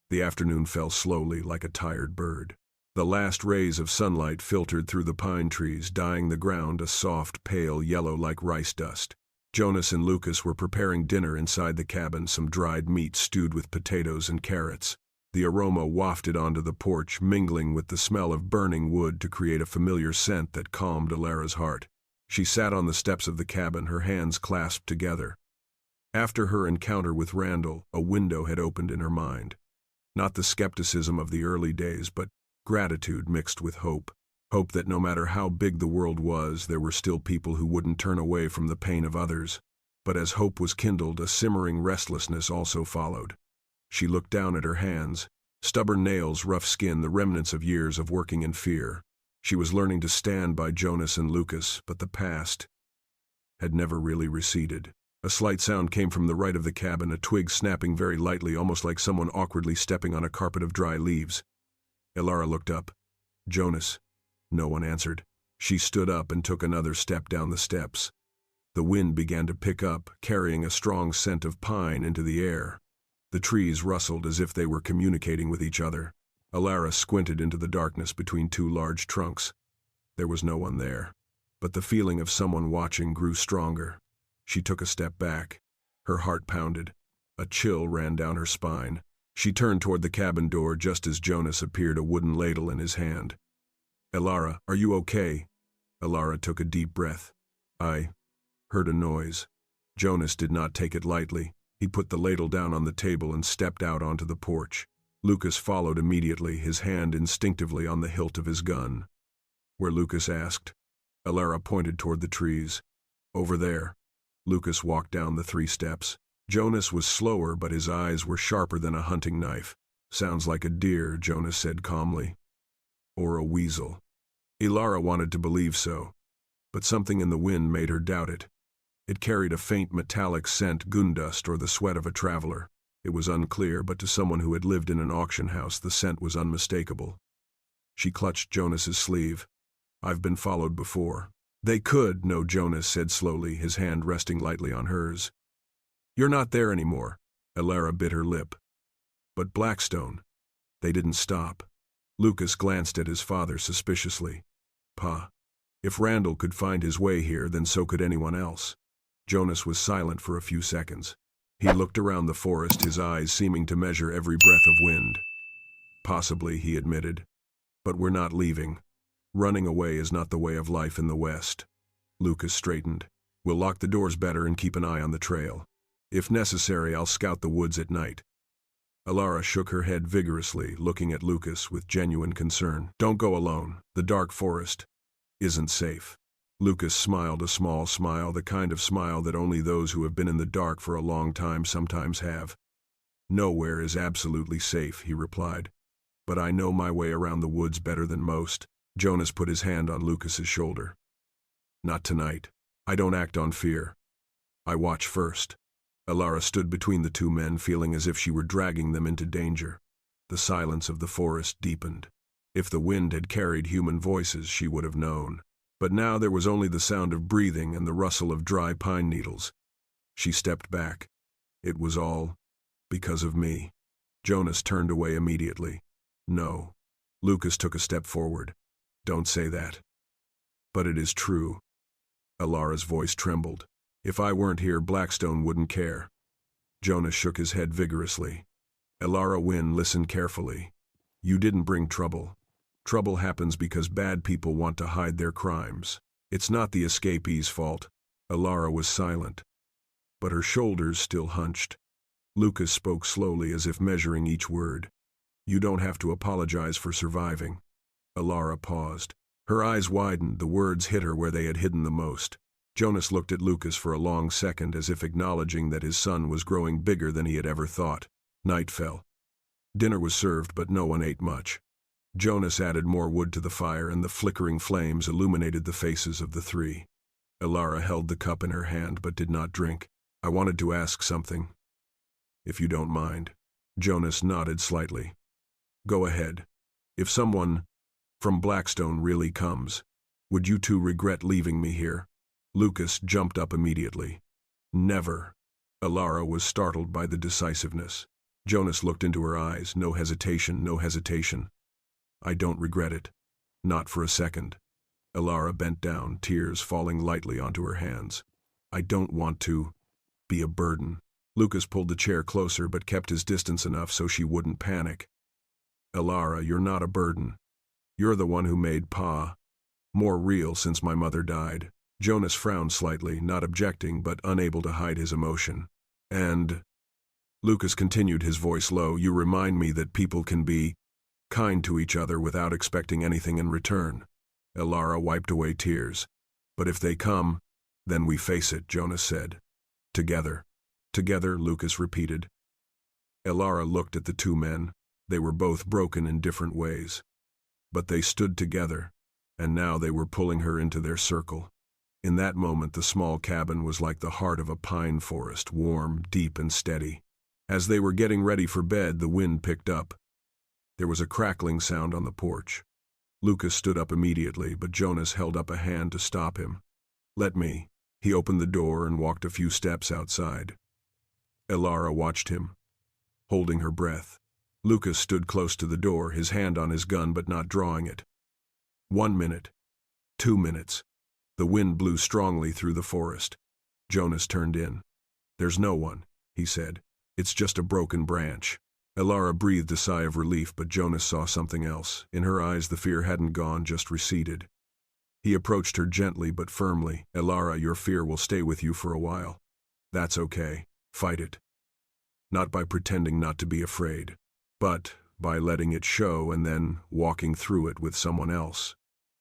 The afternoon fell slowly, like a tired bird. The last rays of sunlight filtered through the pine trees, dyeing the ground a soft, pale yellow like rice dust. Jonas and Lucas were preparing dinner inside the cabin, some dried meat stewed with potatoes and carrots. The aroma wafted onto the porch, mingling with the smell of burning wood to create a familiar scent that calmed Elara's heart. She sat on the steps of the cabin, her hands clasped together. After her encounter with Randall, a window had opened in her mind. Not the skepticism of the early days, but gratitude mixed with hope. Hope that no matter how big the world was, there were still people who wouldn't turn away from the pain of others. But as hope was kindled, a simmering restlessness also followed. She looked down at her hands. Stubborn nails, rough skin, the remnants of years of working in fear. She was learning to stand by Jonas and Lucas, but the past had never really receded. A slight sound came from the right of the cabin, a twig snapping very lightly, almost like someone awkwardly stepping on a carpet of dry leaves. Elara looked up. "Jonas." No one answered. She stood up and took another step down the steps. The wind began to pick up, carrying a strong scent of pine into the air. The trees rustled as if they were communicating with each other. Elara squinted into the darkness between two large trunks. There was no one there, but the feeling of someone watching grew stronger. She took a step back. Her heart pounded. A chill ran down her spine. She turned toward the cabin door just as Jonas appeared, a wooden ladle in his hand. "Elara, are you okay?" Elara took a deep breath. "I heard a noise." Jonas did not take it lightly. He put the ladle down on the table and stepped out onto the porch. Lucas followed immediately, his hand instinctively on the hilt of his gun. "Where?" Lucas asked. Elara pointed toward the trees. "Over there." Lucas walked down the 3 steps. Jonas was slower, but his eyes were sharper than a hunting knife. "Sounds like a deer," Jonas said calmly. "Or a weasel." Elara wanted to believe so, but something in the wind made her doubt it. It carried a faint metallic scent, gunndust or the sweat of a traveler. It was unclear, but to someone who had lived in an auction house, the scent was unmistakable. She clutched Jonas's sleeve. "I've been followed before." "They could know," Jonas said slowly, his hand resting lightly on hers. "You're not there anymore." Elara bit her lip. "But Blackstone." They didn't stop. Lucas glanced at his father suspiciously. "Pa, if Randall could find his way here, then so could anyone else." Jonas was silent for a few seconds. He looked around the forest, his eyes seeming to measure every breath of wind. "Possibly," he admitted. "But we're not leaving. Running away is not the way of life in the West." Lucas straightened. "We'll lock the doors better and keep an eye on the trail. If necessary, I'll scout the woods at night." Elara shook her head vigorously, looking at Lucas with genuine concern. "Don't go alone. The dark forest isn't safe." Lucas smiled a small smile, the kind of smile that only those who have been in the dark for a long time sometimes have. "Nowhere is absolutely safe," he replied. "But I know my way around the woods better than most." Jonas put his hand on Lucas's shoulder. "Not tonight. I don't act on fear. I watch first." Elara stood between the 2 men, feeling as if she were dragging them into danger. The silence of the forest deepened. If the wind had carried human voices, she would have known. But now there was only the sound of breathing and the rustle of dry pine needles. She stepped back. "It was all because of me." Jonas turned away immediately. "No." Lucas took a step forward. "Don't say that." "But it is true." Elara's voice trembled. "If I weren't here, Blackstone wouldn't care." Jonas shook his head vigorously. "Elara Wynn, listen carefully. You didn't bring trouble. Trouble happens because bad people want to hide their crimes. It's not the escapee's fault." Elara was silent, but her shoulders still hunched. Lucas spoke slowly, as if measuring each word. "You don't have to apologize for surviving." Elara paused. Her eyes widened, the words hit her where they had hidden the most. Jonas looked at Lucas for a long second, as if acknowledging that his son was growing bigger than he had ever thought. Night fell. Dinner was served, but no one ate much. Jonas added more wood to the fire, and the flickering flames illuminated the faces of the 3. Elara held the cup in her hand but did not drink. "I wanted to ask something, if you don't mind." Jonas nodded slightly. "Go ahead. If someone from Blackstone really comes, would you 2 regret leaving me here?" Lucas jumped up immediately. "Never." Elara was startled by the decisiveness. Jonas looked into her eyes. No hesitation, no hesitation. "I don't regret it. Not for a second." Elara bent down, tears falling lightly onto her hands. "I don't want to be a burden." Lucas pulled the chair closer but kept his distance enough so she wouldn't panic. "Elara, you're not a burden. You're the one who made Pa more real since my mother died." Jonas frowned slightly, not objecting but unable to hide his emotion. "And," Lucas continued, his voice low, "you remind me that people can be kind to each other without expecting anything in return." Elara wiped away tears. "But if they come, then we face it," Jonas said. Together. Together, Lucas repeated. Elara looked at the two men. They were both broken in different ways. But they stood together, and now they were pulling her into their circle. In that moment, the small cabin was like the heart of a pine forest, warm, deep, and steady. As they were getting ready for bed, the wind picked up. There was a crackling sound on the porch. Lucas stood up immediately, but Jonas held up a hand to stop him. "Let me." He opened the door and walked a few steps outside. Elara watched him, holding her breath. Lucas stood close to the door, his hand on his gun but not drawing it. 1 minute. 2 minutes. The wind blew strongly through the forest. Jonas turned in. "There's no one," he said. "It's just a broken branch." Elara breathed a sigh of relief, but Jonas saw something else. In her eyes the fear hadn't gone, just receded. He approached her gently but firmly. "Elara, your fear will stay with you for a while. That's okay. Fight it. Not by pretending not to be afraid, but by letting it show and then walking through it with someone else."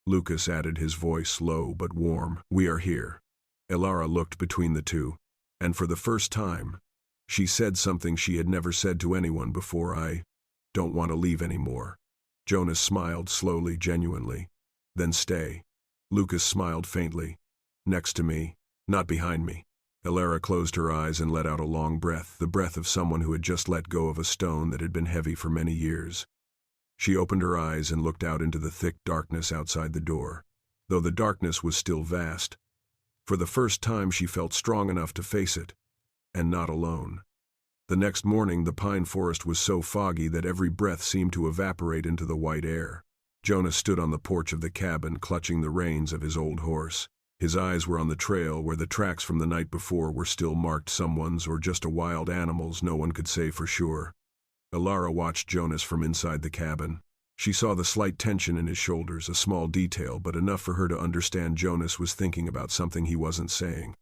Lucas added, his voice low but warm. "We are here." Elara looked between the two, and for the first time, she said something she had never said to anyone before. "I don't want to leave anymore." Jonas smiled slowly, genuinely. "Then stay." Lucas smiled faintly. "Next to me, not behind me." Elara closed her eyes and let out a long breath, the breath of someone who had just let go of a stone that had been heavy for many years. She opened her eyes and looked out into the thick darkness outside the door. Though the darkness was still vast, for the first time she felt strong enough to face it, and not alone. The next morning the pine forest was so foggy that every breath seemed to evaporate into the white air. Jonas stood on the porch of the cabin, clutching the reins of his old horse. His eyes were on the trail where the tracks from the night before were still marked, someone's or just a wild animal's, no one could say for sure. Elara watched Jonas from inside the cabin. She saw the slight tension in his shoulders, a small detail, but enough for her to understand Jonas was thinking about something he wasn't saying.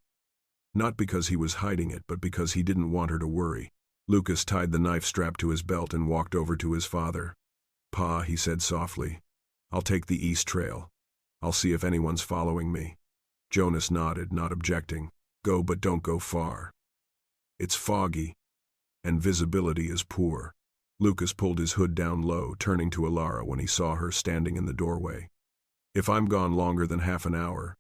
Not because he was hiding it, but because he didn't want her to worry. Lucas tied the knife strap to his belt and walked over to his father. "Pa," he said softly, "I'll take the east trail. I'll see if anyone's following me." Jonas nodded, not objecting. "Go, but don't go far. It's foggy, and visibility is poor." Lucas pulled his hood down low, turning to Elara when he saw her standing in the doorway. "If I'm gone longer than half an hour,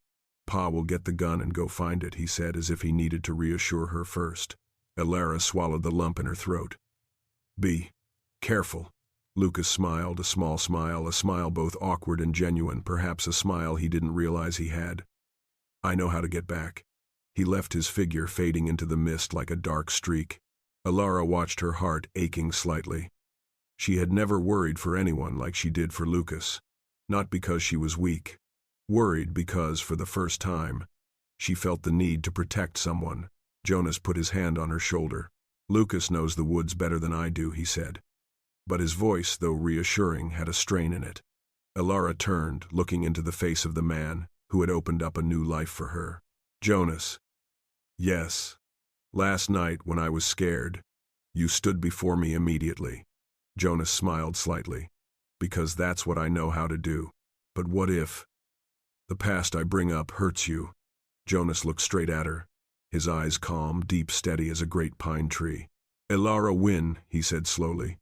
Pa will get the gun and go find it," he said, as if he needed to reassure her first. Elara swallowed the lump in her throat. "Be careful." Lucas smiled, a small smile, a smile both awkward and genuine, perhaps a smile he didn't realize he had. "I know how to get back." He left his figure fading into the mist like a dark streak. Elara watched, her heart aching slightly. She had never worried for anyone like she did for Lucas. Not because she was weak. Worried because, for the first time, she felt the need to protect someone. Jonas put his hand on her shoulder. "Lucas knows the woods better than I do," he said. But his voice, though reassuring, had a strain in it. Elara turned, looking into the face of the man who had opened up a new life for her. "Jonas." "Yes. Last night, when I was scared, you stood before me immediately." Jonas smiled slightly. "Because that's what I know how to do. But what if the past I bring up hurts you?" Jonas looked straight at her, his eyes calm, deep, steady as a great pine tree. "Elara Wynn," he said slowly,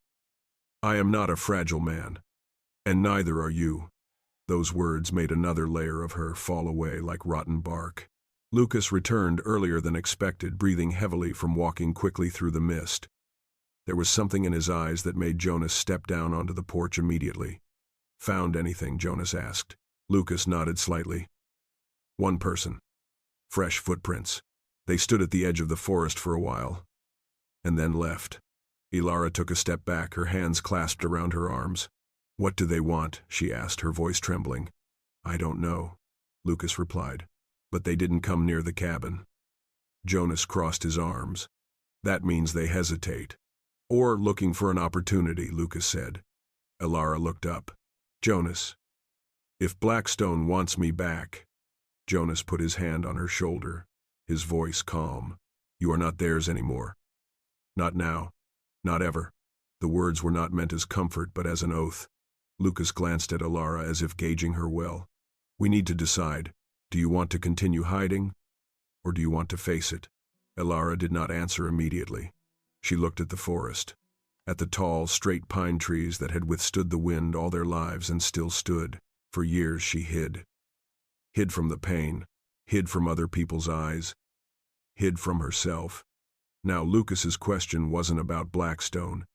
"I am not a fragile man, and neither are you." Those words made another layer of her fall away like rotten bark. Lucas returned earlier than expected, breathing heavily from walking quickly through the mist. There was something in his eyes that made Jonas step down onto the porch immediately. "Found anything?" Jonas asked. Lucas nodded slightly. "One person. Fresh footprints. They stood at the edge of the forest for a while, and then left." Elara took a step back, her hands clasped around her arms. "What do they want?" she asked, her voice trembling. "I don't know," Lucas replied. "But they didn't come near the cabin." Jonas crossed his arms. "That means they hesitate. Or looking for an opportunity," Lucas said. Elara looked up. "Jonas, if Blackstone wants me back." Jonas put his hand on her shoulder, his voice calm. "You are not theirs anymore. Not now. Not ever." The words were not meant as comfort, but as an oath. Lucas glanced at Elara as if gauging her well. "We need to decide. Do you want to continue hiding, or do you want to face it?" Elara did not answer immediately. She looked at the forest, at the tall, straight pine trees that had withstood the wind all their lives and still stood. For years she hid. Hid from the pain, hid from other people's eyes, hid from herself. Now Lucas's question wasn't about Blackstone.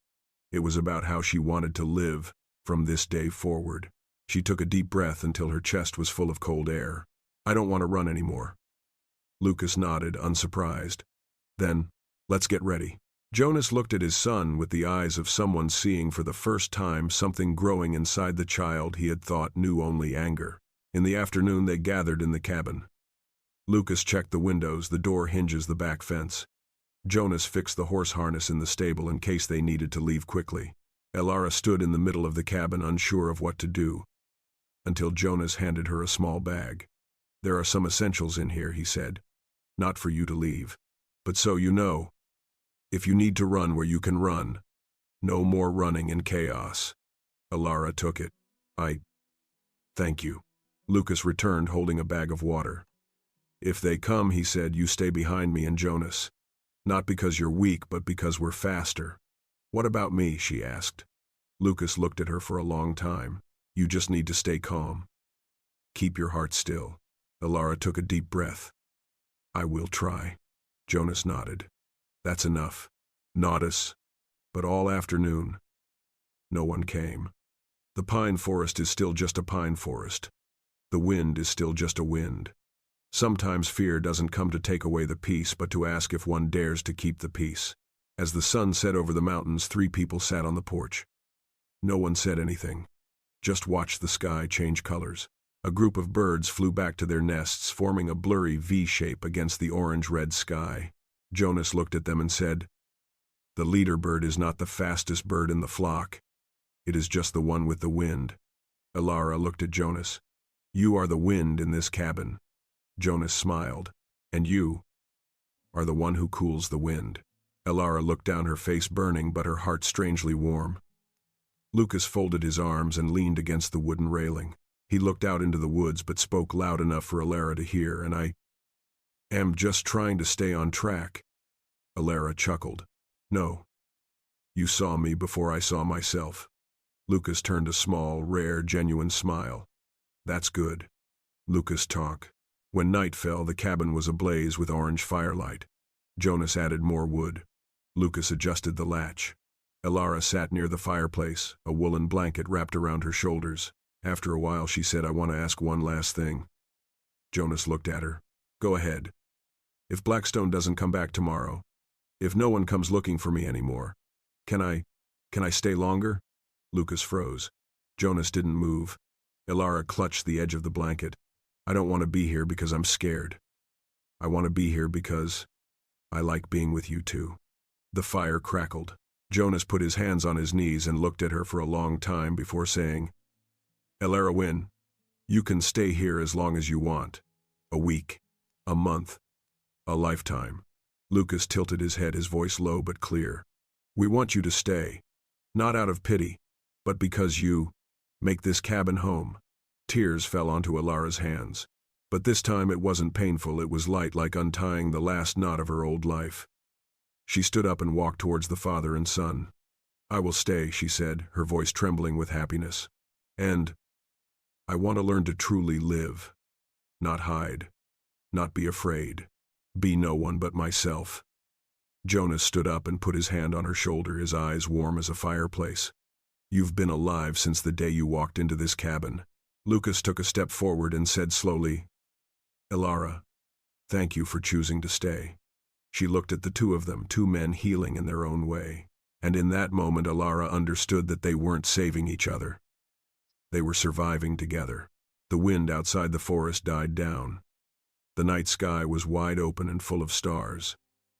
It was about how she wanted to live from this day forward. She took a deep breath until her chest was full of cold air. I don't want to run anymore. Lucas nodded, unsurprised. Then, let's get ready. Jonas looked at his son with the eyes of someone seeing for the first time something growing inside the child he had thought knew only anger. In the afternoon they gathered in the cabin. Lucas checked the windows, the door hinges, the back fence. Jonas fixed the horse harness in the stable in case they needed to leave quickly. Elara stood in the middle of the cabin, unsure of what to do, until Jonas handed her a small bag. There are some essentials in here, he said. Not for you to leave, but so you know. If you need to run where you can run. No more running in chaos. Elara took it. Thank you. Lucas returned, holding a bag of water. If they come, he said, you stay behind me and Jonas. Not because you're weak, but because we're faster. What about me? She asked. Lucas looked at her for a long time. You just need to stay calm. Keep your heart still. Elara took a deep breath. I will try. Jonas nodded. That's enough. Not us. But all afternoon, no one came. The pine forest is still just a pine forest. The wind is still just a wind. Sometimes fear doesn't come to take away the peace, but to ask if one dares to keep the peace. As the sun set over the mountains, 3 people sat on the porch. No one said anything. Just watched the sky change colors. A group of birds flew back to their nests, forming a blurry V shape against the orange-red sky. Jonas looked at them and said, The leader bird is not the fastest bird in the flock. It is just the one with the wind. Elara looked at Jonas. You are the wind in this cabin. Jonas smiled. And you are the one who cools the wind. Elara looked down, her face burning but her heart strangely warm. Lucas folded his arms and leaned against the wooden railing. He looked out into the woods but spoke loud enough for Elara to hear, and I am just trying to stay on track. Elara chuckled. No. You saw me before I saw myself. Lucas turned a small, rare, genuine smile. That's good. Lucas talked. When night fell, the cabin was ablaze with orange firelight. Jonas added more wood. Lucas adjusted the latch. Elara sat near the fireplace, a woolen blanket wrapped around her shoulders. After a while she said, I want to ask one last thing. Jonas looked at her. Go ahead. If Blackstone doesn't come back tomorrow, if no one comes looking for me anymore, can I stay longer? Lucas froze. Jonas didn't move. Elara clutched the edge of the blanket. I don't want to be here because I'm scared. I want to be here because I like being with you two. The fire crackled. Jonas put his hands on his knees and looked at her for a long time before saying, Elara Wynn, you can stay here as long as you want. A week, a month, a lifetime. Lucas tilted his head, his voice low but clear. We want you to stay, not out of pity, but because you make this cabin home. Tears fell onto Elara's hands. But this time it wasn't painful, it was light, like untying the last knot of her old life. She stood up and walked towards the father and son. I will stay, she said, her voice trembling with happiness. And I want to learn to truly live. Not hide. Not be afraid. Be no one but myself. Jonas stood up and put his hand on her shoulder, his eyes warm as a fireplace. You've been alive since the day you walked into this cabin. Lucas took a step forward and said slowly, Elara, thank you for choosing to stay. She looked at the two of them, 2 men healing in their own way. And in that moment Elara understood that they weren't saving each other. They were surviving together. The wind outside the forest died down. The night sky was wide open and full of stars.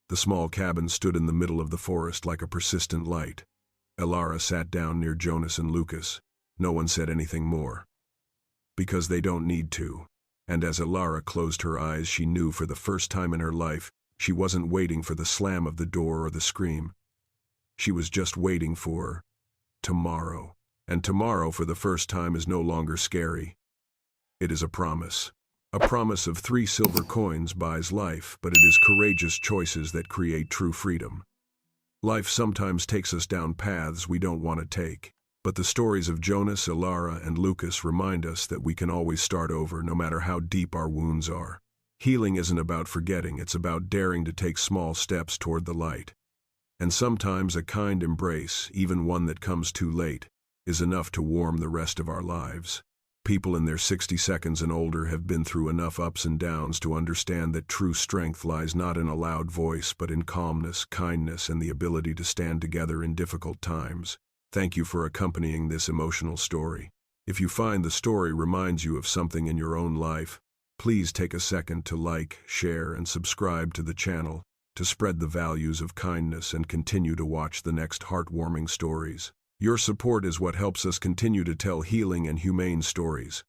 The small cabin stood in the middle of the forest like a persistent light. Elara sat down near Jonas and Lucas. No one said anything more. Because they don't need to. And as Elara closed her eyes, she knew for the first time in her life she wasn't waiting for the slam of the door or the scream. She was just waiting for tomorrow. And tomorrow, for the first time, is no longer scary. It is a promise. A promise of 3 silver coins buys life, but it is courageous choices that create true freedom. Life sometimes takes us down paths we don't want to take, but the stories of Jonas, Elara, and Lucas remind us that we can always start over no matter how deep our wounds are. Healing isn't about forgetting, it's about daring to take small steps toward the light. And sometimes a kind embrace, even one that comes too late, is enough to warm the rest of our lives. People in their 60 seconds and older have been through enough ups and downs to understand that true strength lies not in a loud voice but in calmness, kindness, and the ability to stand together in difficult times. Thank you for accompanying this emotional story. If you find the story reminds you of something in your own life, please take a second to like, share, and subscribe to the channel to spread the values of kindness and continue to watch the next heartwarming stories. Your support is what helps us continue to tell healing and humane stories.